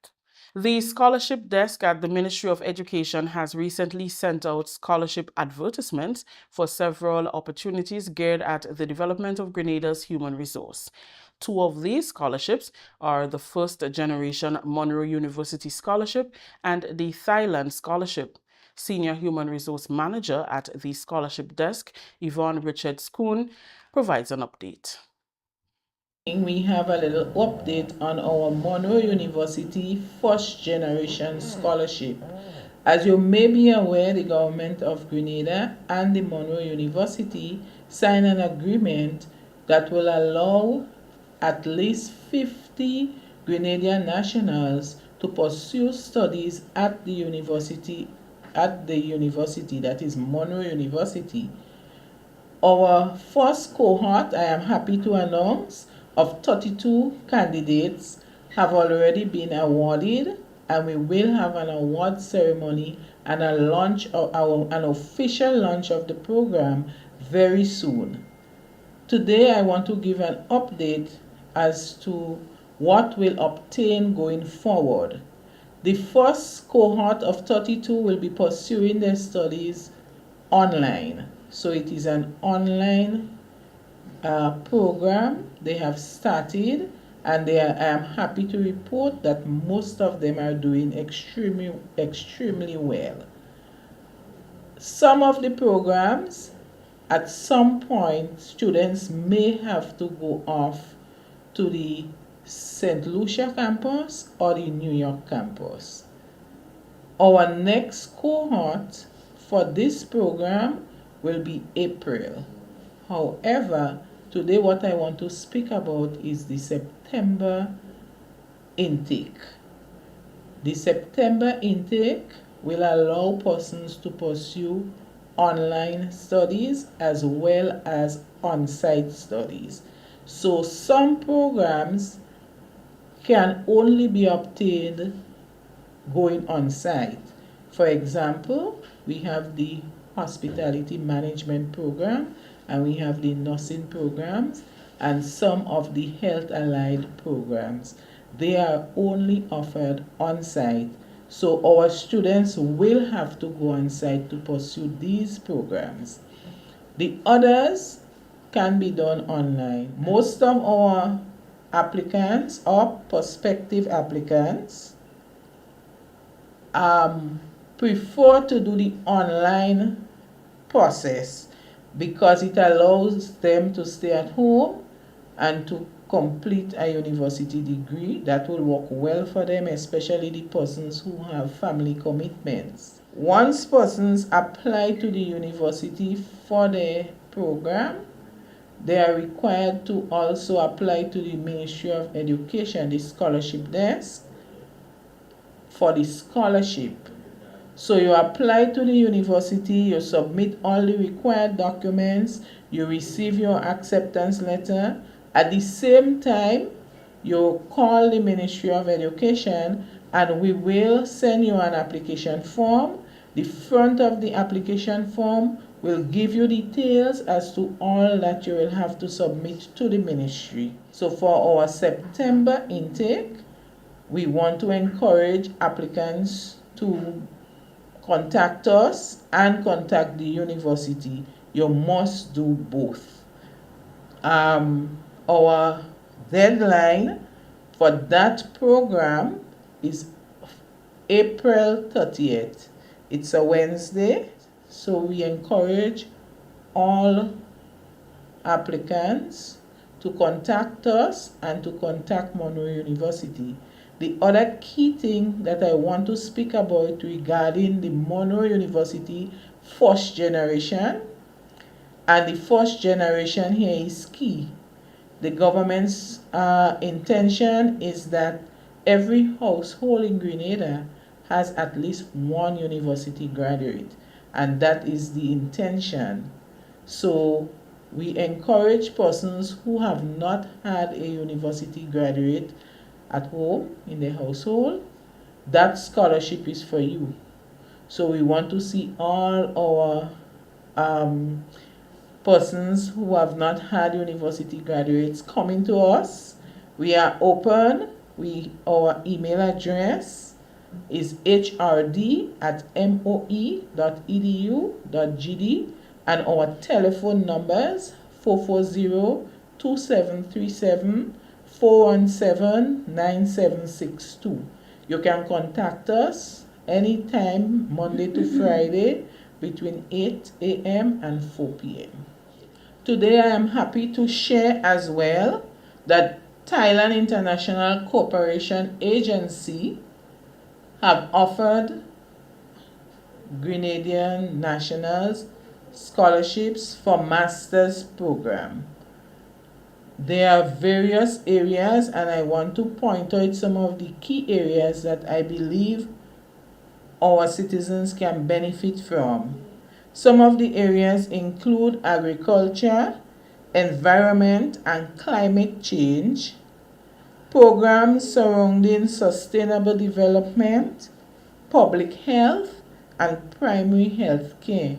The scholarship desk at the Ministry of Education has recently sent out scholarship advertisements for several opportunities geared at the development of Grenada's human resource. Two of these scholarships are the First Generation Monroe University Scholarship and the Thailand Scholarship. Senior Human Resource Manager at the scholarship desk, Yvonne Richards-Kuhn, provides an update.
We have a little update on our Monroe University First Generation Scholarship. As you may be aware, the government of Grenada and the Monroe University signed an agreement that will allow at least 50 Grenadian nationals to pursue studies at the university, that is Monroe University. Our first cohort, I am happy to announce, of 32 candidates have already been awarded, and we will have an award ceremony and an official launch of the program very soon. Today I want to give an update as to what we'll obtain going forward. The first cohort of 32 will be pursuing their studies online. So it is an online program they have started, and I am happy to report that most of them are doing extremely well. Some of the programs, at some point, students may have to go off to the St. Lucia campus or the New York campus. Our next cohort for this program will be April. However, today what I want to speak about is the September intake. The September intake will allow persons to pursue online studies as well as on-site studies. So some programs can only be obtained going on-site. For example, we have the hospitality management program, and we have the nursing programs, and some of the health allied programs. They are only offered on-site, so our students will have to go on-site to pursue these programs. The others can be done online. Most of our applicants or prospective applicants prefer to do the online process because it allows them to stay at home and to complete a university degree. That will work well for them, especially the persons who have family commitments. Once persons apply to the university for their program, they are required to also apply to the Ministry of Education, the scholarship desk, for the scholarship. So you apply to the university, you submit all the required documents, you receive your acceptance letter. At the same time, you call the Ministry of Education and we will send you an application form. The front of the application form will give you details as to all that you will have to submit to the ministry. So for our September intake, we want to encourage applicants to contact us and contact the university. You must do both. Our deadline for that program is April 30th. It's a Wednesday, so we encourage all applicants to contact us and to contact Monroe University. The other key thing that I want to speak about regarding the Monroe University first generation, and the first generation here is key. The government's intention is that every household in Grenada has at least one university graduate, and that is the intention. So we encourage persons who have not had a university graduate at home in the household, that scholarship is for you. So we want to see all our persons who have not had university graduates coming to us. We are open. Our email address is hrd@moe.edu.gd, and our telephone numbers 440-2737, 417-9762. You can contact us anytime, Monday to Friday, between 8 a.m. and 4 p.m. Today I am happy to share as well that Thailand International Cooperation Agency have offered Grenadian nationals scholarships for master's program. There are various areas, and I want to point out some of the key areas that I believe our citizens can benefit from. Some of the areas include agriculture, environment and climate change, programs surrounding sustainable development, public health, and primary health care.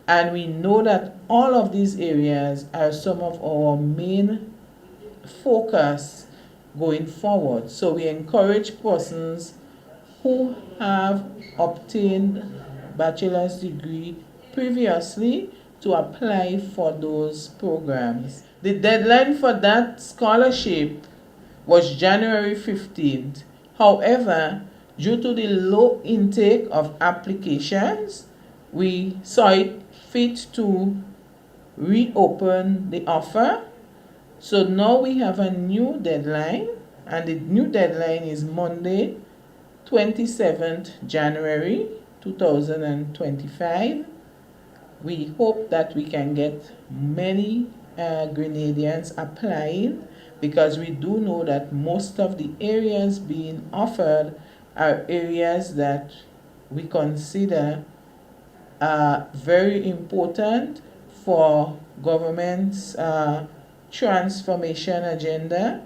And we know that all of these areas are some of our main focus going forward. So we encourage persons who have obtained bachelor's degree previously to apply for those programs. The deadline for that scholarship was January 15th. However, due to the low intake of applications, we saw it fit to reopen the offer. So now we have a new deadline, and the new deadline is Monday, 27th January 2025. We hope that we can get many Grenadians applying, because we do know that most of the areas being offered are areas that we consider very important for government's transformation agenda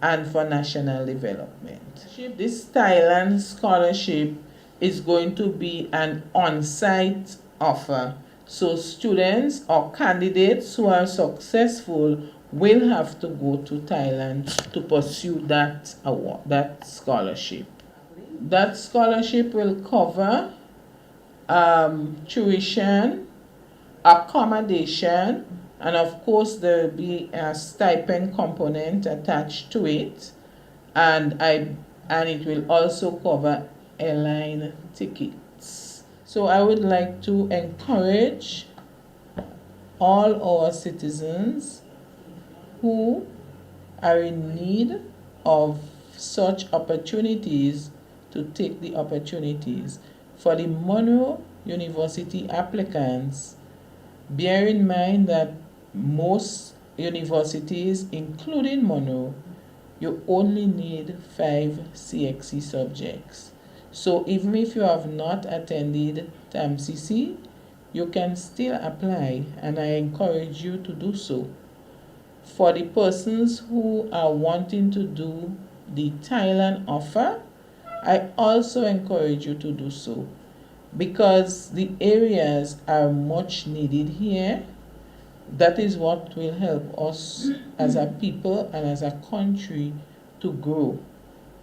and for national development. This Thailand scholarship is going to be an on-site offer. So students or candidates who are successful will have to go to Thailand to pursue that award, that scholarship. That scholarship will cover tuition, accommodation, and of course there will be a stipend component attached to it, and it will also cover airline tickets. So I would like to encourage all our citizens who are in need of such opportunities to take the opportunities. For the Monroe University applicants, bear in mind that most universities, including Monroe, you only need 5 CXC subjects. So even if you have not attended TAMCC, you can still apply, and I encourage you to do so. For the persons who are wanting to do the Thailand offer, I also encourage you to do so, because the areas are much needed here. That is what will help us as a people and as a country to grow.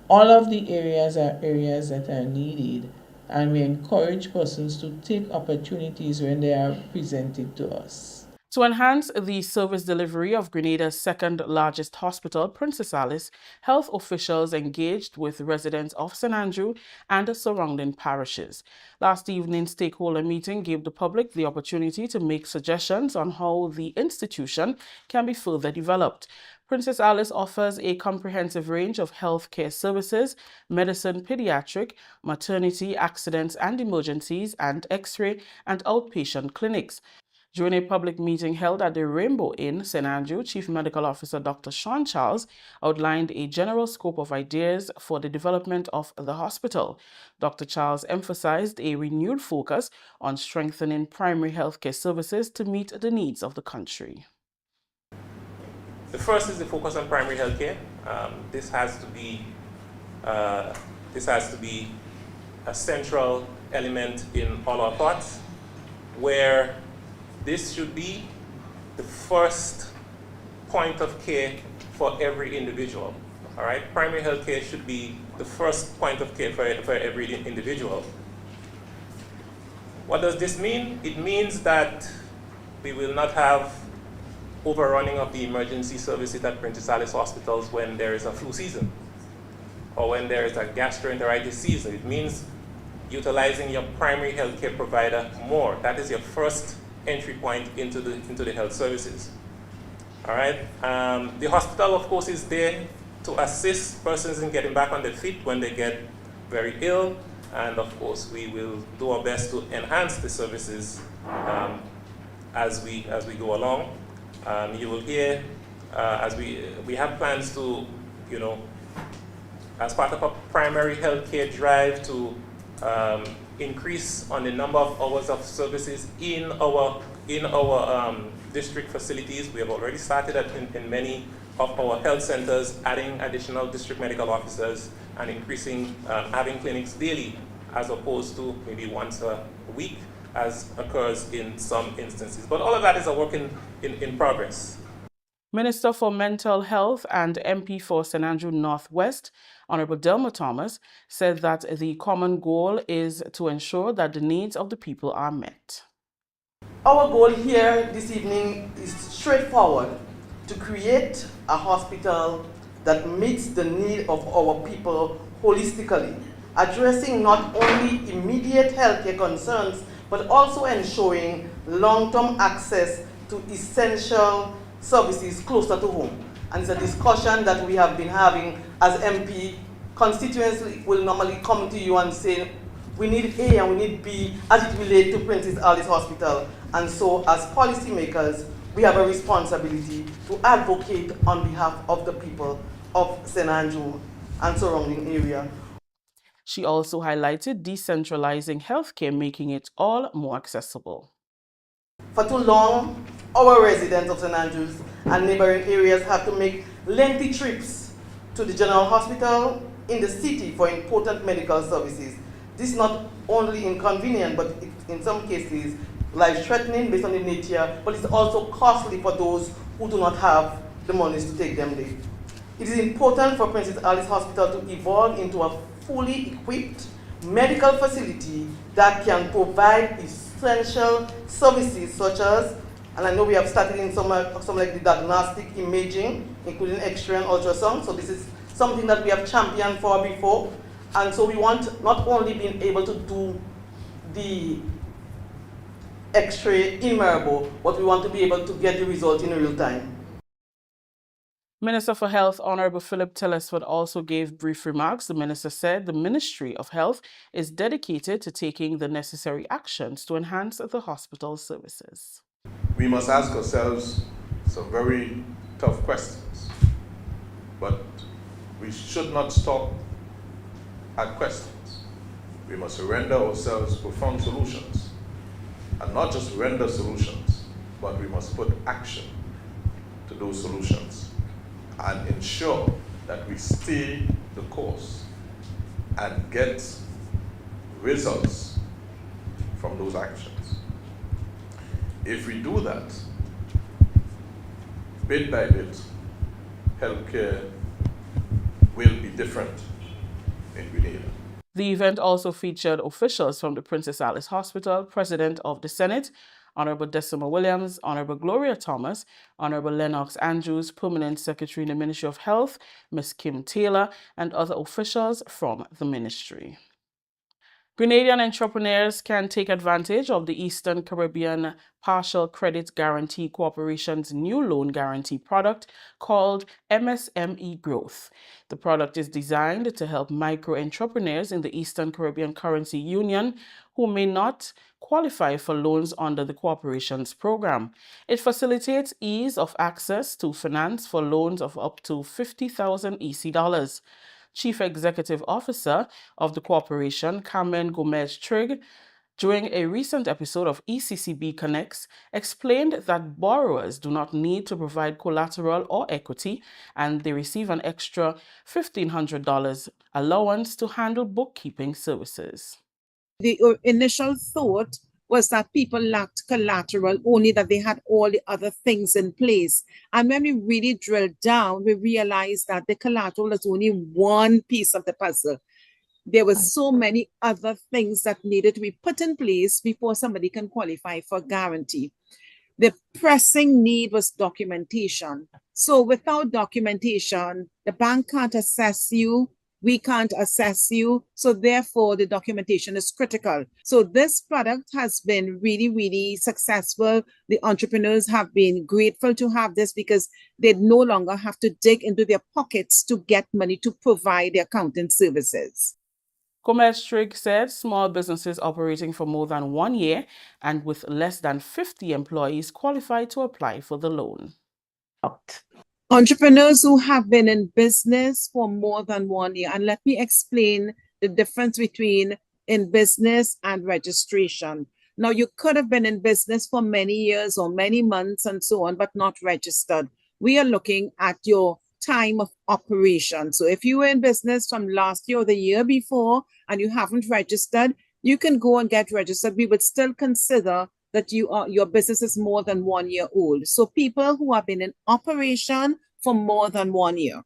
All of the areas are areas that are needed, and we encourage persons to take opportunities when they are presented to us.
To enhance the service delivery of Grenada's second largest hospital, Princess Alice, health officials engaged with residents of St. Andrew and surrounding parishes. Last evening's stakeholder meeting gave the public the opportunity to make suggestions on how the institution can be further developed. Princess Alice offers a comprehensive range of healthcare services, medicine, pediatric, maternity, accidents and emergencies, and X-ray and outpatient clinics. During a public meeting held at the Rainbow Inn, St. Andrew, Chief Medical Officer Dr. Sean Charles outlined a general scope of ideas for the development of the hospital. Dr. Charles emphasized a renewed focus on strengthening primary healthcare services to meet the needs of the country.
The first is the focus on primary healthcare. This has to be
This has to be a central element in all our thoughts, where this should be the first point of care for every individual. All right, primary health care should be the first point of care for every individual. What does this mean? It means that we will not have overrunning of the emergency services at Princess Alice hospitals when there is a flu season or when there is a gastroenteritis season. It means utilizing your primary healthcare provider more. That is your first entry point into the health services. All right. The hospital, of course, is there to assist persons in getting back on their feet when they get very ill, and of course, we will do our best to enhance the services as we go along. You will hear as we have plans to, as part of a primary healthcare drive to increase on the number of hours of services in our district facilities. We have already started in many of our health centers, adding additional district medical officers and increasing, having clinics daily as opposed to maybe once a week as occurs in some instances. But all of that is a work in progress.
Minister for Mental Health and MP for St. Andrew Northwest, Honorable Delma Thomas, said that the common goal is to ensure that the needs of the people are met.
Our goal here this evening is straightforward: to create a hospital that meets the need of our people holistically, addressing not only immediate healthcare concerns, but also ensuring long-term access to essential services closer to home. And it's a discussion that we have been having as MP. Constituents will normally come to you and say, we need A and we need B as it relates to Princess Alice Hospital. And so as policymakers, we have a responsibility to advocate on behalf of the people of St. Andrew and surrounding area.
She also highlighted decentralizing healthcare, making it all more accessible.
For too long, our residents of St. Andrews and neighboring areas have to make lengthy trips to the general hospital in the city for important medical services. This is not only inconvenient, but in some cases life-threatening based on the nature, but it's also costly for those who do not have the monies to take them there. It is important for Princess Alice Hospital to evolve into a fully equipped medical facility that can provide essential services such as, and I know we have started in some like the diagnostic imaging, including X-ray and ultrasound, so this is something that we have championed for before, and so we want not only being able to do the X-ray in Maribor, but we want to be able to get the result in real time.
Minister for Health, Honorable Philip Telesford, also gave brief remarks. The minister said the Ministry of Health is dedicated to taking the necessary actions to enhance the hospital services.
We must ask ourselves some very tough questions, but we should not stop at questions. We must render ourselves profound solutions, and not just render solutions, but we must put action to those solutions and ensure that we stay the course and get results from those actions. If we do that, bit by bit, healthcare will be different in Grenada.
The event also featured officials from the Princess Alice Hospital, President of the Senate, Honorable Decima Williams, Honorable Gloria Thomas, Honorable Lennox Andrews, Permanent Secretary in the Ministry of Health, Ms. Kim Taylor, and other officials from the ministry. Grenadian entrepreneurs can take advantage of the Eastern Caribbean Partial Credit Guarantee Corporation's new loan guarantee product called MSME Growth. The product is designed to help micro-entrepreneurs in the Eastern Caribbean Currency Union who may not qualify for loans under the corporation's program. It facilitates ease of access to finance for loans of up to 50,000 EC dollars. Chief Executive Officer of the corporation, Carmen Gomez Trigg, during a recent episode of ECCB Connects, explained that borrowers do not need to provide collateral or equity, and they receive an extra $1,500 allowance to handle bookkeeping services.
The initial thought was that people lacked collateral, only that they had all the other things in place. And when we really drilled down, we realized that the collateral is only one piece of the puzzle. There were so many other things that needed to be put in place before somebody can qualify for guarantee. The pressing need was documentation. So without documentation, the bank can't assess you, we can't assess you. So therefore, the documentation is critical. So this product has been really, really successful. The entrepreneurs have been grateful to have this because they no longer have to dig into their pockets to get money to provide their accounting services.
Commerce said small businesses operating for more than 1 year and with less than 50 employees qualify to apply for the loan.
Entrepreneurs who have been in business for more than 1 year, and let me explain the difference between in business and registration. Now, you could have been in business for many years or many months and so on, but not registered. We are looking at your time of operation. So if you were in business from last year or the year before and you haven't registered, you can go and get registered. We would still consider that your business is more than 1 year old. So people who have been in operation for more than 1 year.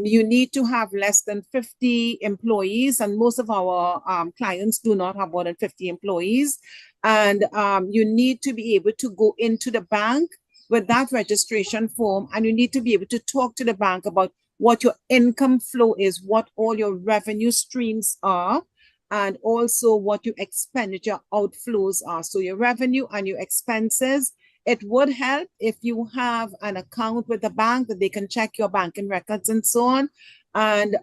You need to have less than 50 employees, and most of our clients do not have more than 50 employees. And you need to be able to go into the bank with that registration form, and you need to be able to talk to the bank about what your income flow is, what all your revenue streams are, and also what your expenditure outflows are. So your revenue and your expenses. It would help if you have an account with the bank that they can check your banking records and so on. And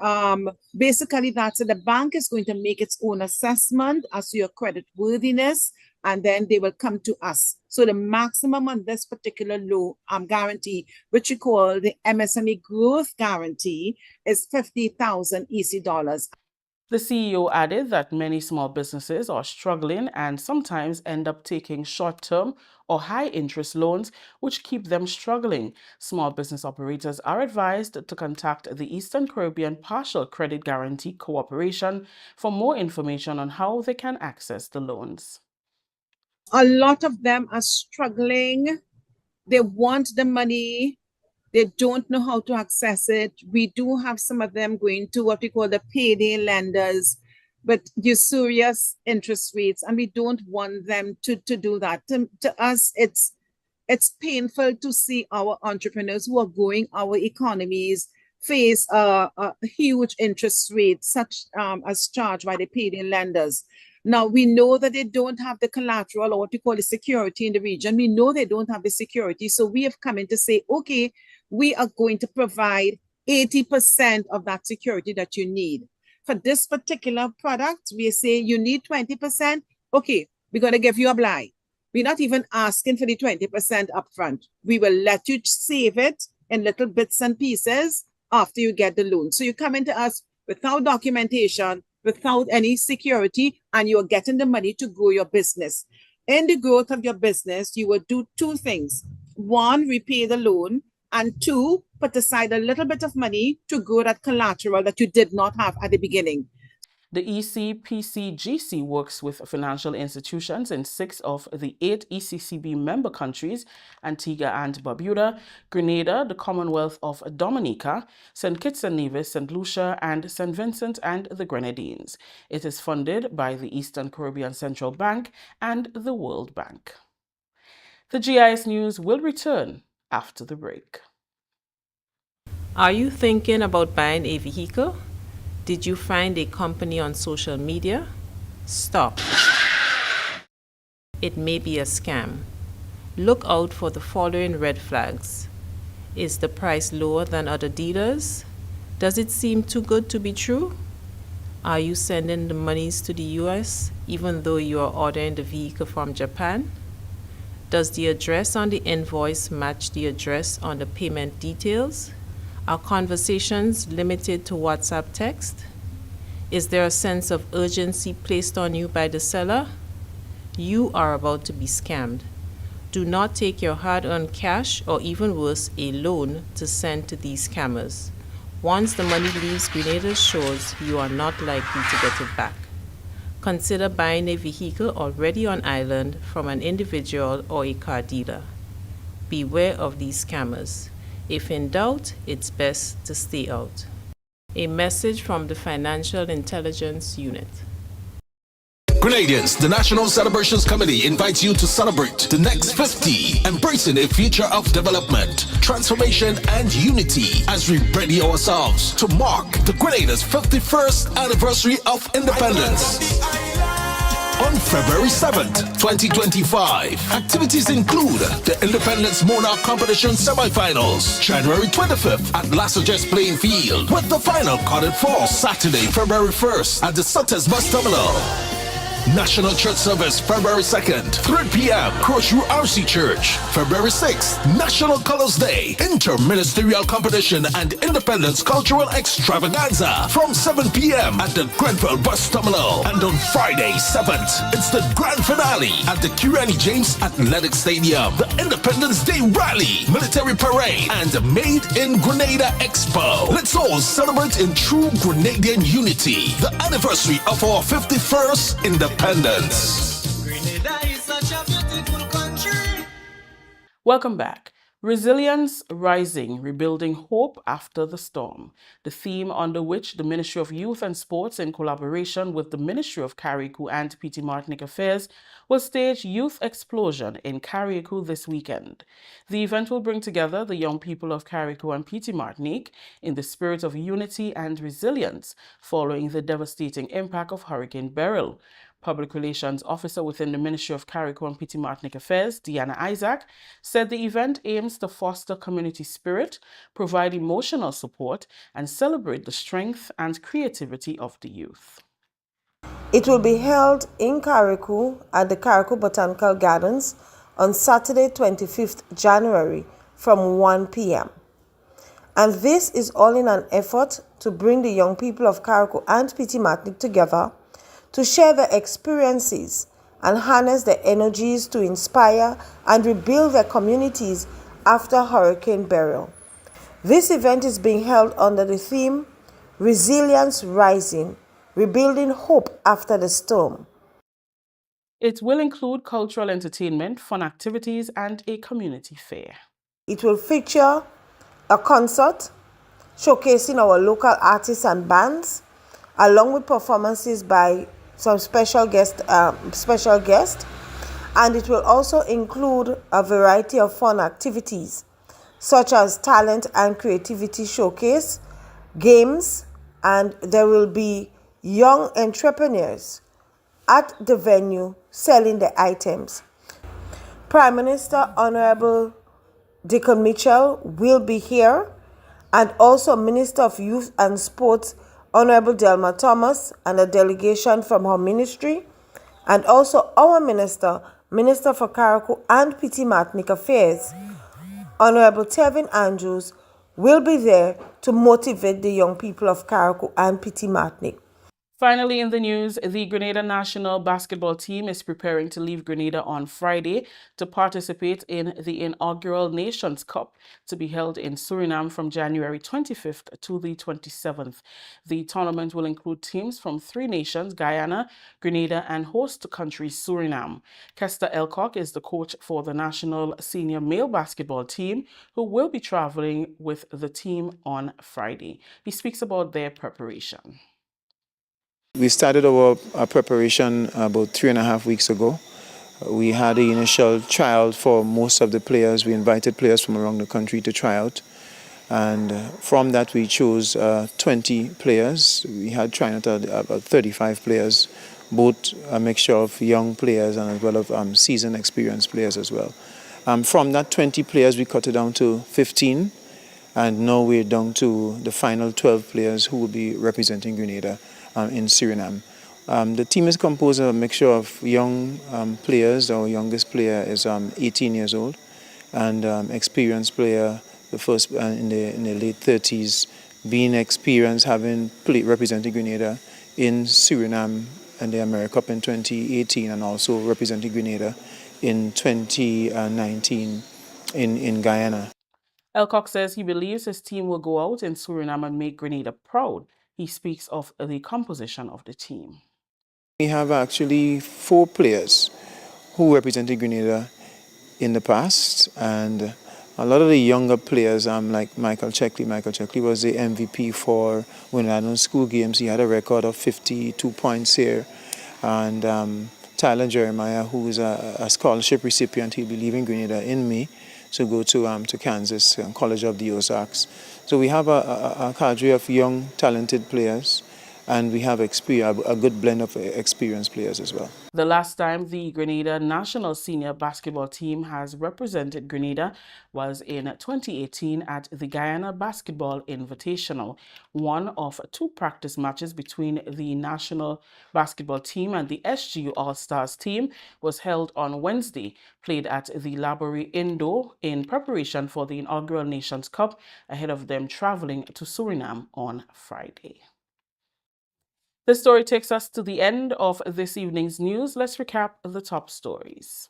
basically that's it. The bank is going to make its own assessment as to your credit worthiness, and then they will come to us. So the maximum on this particular loan guarantee, which we call the MSME Growth Guarantee, is $50,000 EC dollars.
The CEO added that many small businesses are struggling and sometimes end up taking short-term or high-interest loans, which keep them struggling. Small business operators are advised to contact the Eastern Caribbean Partial Credit Guarantee Cooperation for more information on how they can access the loans.
A lot of them are struggling. They want the money. They don't know how to access it. We do have some of them going to what we call the payday lenders, but usurious interest rates, and we don't want them to do that. To us, it's painful to see our entrepreneurs who are growing our economies face a huge interest rate, such as charged by the payday lenders. Now, we know that they don't have the collateral or what we call the security in the region. We know they don't have the security. So we have come in to say, okay, we are going to provide 80% of that security that you need. For this particular product, we say you need 20%. Okay, we're going to give you a blind. We're not even asking for the 20% upfront. We will let you save it in little bits and pieces after you get the loan. So you come into us without documentation, without any security, and you're getting the money to grow your business. In the growth of your business, you will do two things. One, repay the loan, and two, put aside a little bit of money to grow that collateral that you did not have at the beginning.
The ECPCGC works with financial institutions in 6 of the 8 ECCB member countries: Antigua and Barbuda, Grenada, the Commonwealth of Dominica, St. Kitts and Nevis, St. Lucia, and St. Vincent and the Grenadines. It is funded by the Eastern Caribbean Central Bank and the World Bank. The GIS News will return after the break.
Are you thinking about buying a vehicle? Did you find a company on social media? Stop. It may be a scam. Look out for the following red flags. Is the price lower than other dealers? Does it seem too good to be true? Are you sending the monies to the US even though you are ordering the vehicle from Japan? Does the address on the invoice match the address on the payment details? Are conversations limited to WhatsApp text? Is there a sense of urgency placed on you by the seller? You are about to be scammed. Do not take your hard-earned cash or even worse, a loan to send to these scammers. Once the money leaves Grenada's shores, you are not likely to get it back. Consider buying a vehicle already on island from an individual or a car dealer. Beware of these scammers. If in doubt, it's best to stay out. A message from the Financial Intelligence Unit.
Grenadians, the National Celebrations Committee invites you to celebrate the next 50, embracing a future of development, transformation, and unity as we ready ourselves to mark the Grenada's 51st anniversary of independence. On February 7th, 2025, activities include the Independence Monarch Competition semifinals, January 25th at Lassages Playing Field, with the final carded for Saturday, February 1st at the Sutters Bus Terminal. National Church Service, February 2nd, 3 p.m., Crossview RC Church. February 6th, National Colors Day, Interministerial Competition and Independence Cultural Extravaganza from 7 p.m. at the Grenfell Bus Terminal. And on Friday 7th, it's the grand finale at the Kirani James Athletic Stadium, the Independence Day Rally, Military Parade, and the Made in Grenada Expo. Let's all celebrate in true Grenadian unity, the anniversary of our 51st independence.
Grenada is such a beautiful country.
Welcome back. Resilience Rising, Rebuilding Hope After the Storm, the theme under which the Ministry of Youth and Sports, in collaboration with the Ministry of Carriacou and Petite Martinique Affairs, will stage Youth Explosion in Carriacou this weekend. The event will bring together the young people of Carriacou and Petite Martinique in the spirit of unity and resilience following the devastating impact of Hurricane Beryl. Public Relations Officer within the Ministry of Carriacou and Petite Martinique Affairs, Deanna Isaac, said the event aims to foster community spirit, provide emotional support, and celebrate the strength and creativity of the youth.
It will be held in Carriacou at the Carriacou Botanical Gardens on Saturday, 25th January from 1 p.m. And this is all in an effort to bring the young people of Carriacou and Petite Martinique together to share their experiences and harness their energies to inspire and rebuild their communities after Hurricane Beryl. This event is being held under the theme Resilience Rising, Rebuilding Hope After the Storm.
It will include cultural entertainment, fun activities, and a community fair.
It will feature a concert showcasing our local artists and bands, along with performances by some special guests, and it will also include a variety of fun activities such as talent and creativity showcase, games, and there will be young entrepreneurs at the venue selling the items. Prime Minister Honorable Dickon Mitchell will be here, and also Minister of Youth and Sports Honorable Delma Thomas and a delegation from her ministry, and also our Minister for Carriacou and Petite Martinique Affairs, Honorable Tevin Andrews, will be there to motivate the young people of Carriacou and Petite Martinique.
Finally, in the news, the Grenada national basketball team is preparing to leave Grenada on Friday to participate in the inaugural Nations Cup to be held in Suriname from January 25th to the 27th. The tournament will include teams from 3 nations, Guyana, Grenada, and host country Suriname. Kester Elcock is the coach for the national senior male basketball team, who will be traveling with the team on Friday. He speaks about their preparation.
We started our preparation about 3.5 weeks ago. We had the initial tryout for most of the players. We invited players from around the country to try out. And from that we chose 20 players. We had tried out about 35 players, both a mixture of young players and as well as seasoned experienced players as well. From that 20 players we cut it down to 15. And now we're down to the final 12 players who will be representing Grenada in Suriname. The team is composed of a mixture of young players. Our youngest player is 18 years old, and experienced player, the first in the late 30s, being experienced, having represented Grenada in Suriname in the AmeriCup in 2018 and also represented Grenada in 2019 in Guyana.
Elcock says he believes his team will go out in Suriname and make Grenada proud. He speaks of the composition of the team.
We have actually 4 players who represented Grenada in the past, and a lot of the younger players, like Michael Checkley. Michael Checkley was the MVP for Wimbledon School Games. He had a record of 52 points here. And Tyler Jeremiah, who is a scholarship recipient, he'll be leaving Grenada in May to go to Kansas College of the Ozarks. So we have a cadre of young, talented players, and we have a good blend of experienced players as well.
The last time the Grenada national senior basketball team has represented Grenada was in 2018 at the Guyana Basketball Invitational. One of 2 practice matches between the national basketball team and the SGU All-Stars team was held on Wednesday, played at the Laborie Indoor in preparation for the inaugural Nations Cup ahead of them traveling to Suriname on Friday. This story takes us to the end of this evening's news. Let's recap the top stories.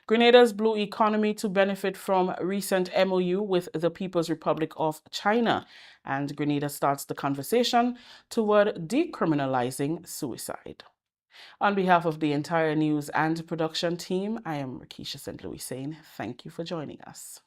Grenada's blue economy to benefit from recent MOU with the People's Republic of China, and Grenada starts the conversation toward decriminalizing suicide. On behalf of the entire news and production team, I am Rakisha St. Louis saying thank you for joining us.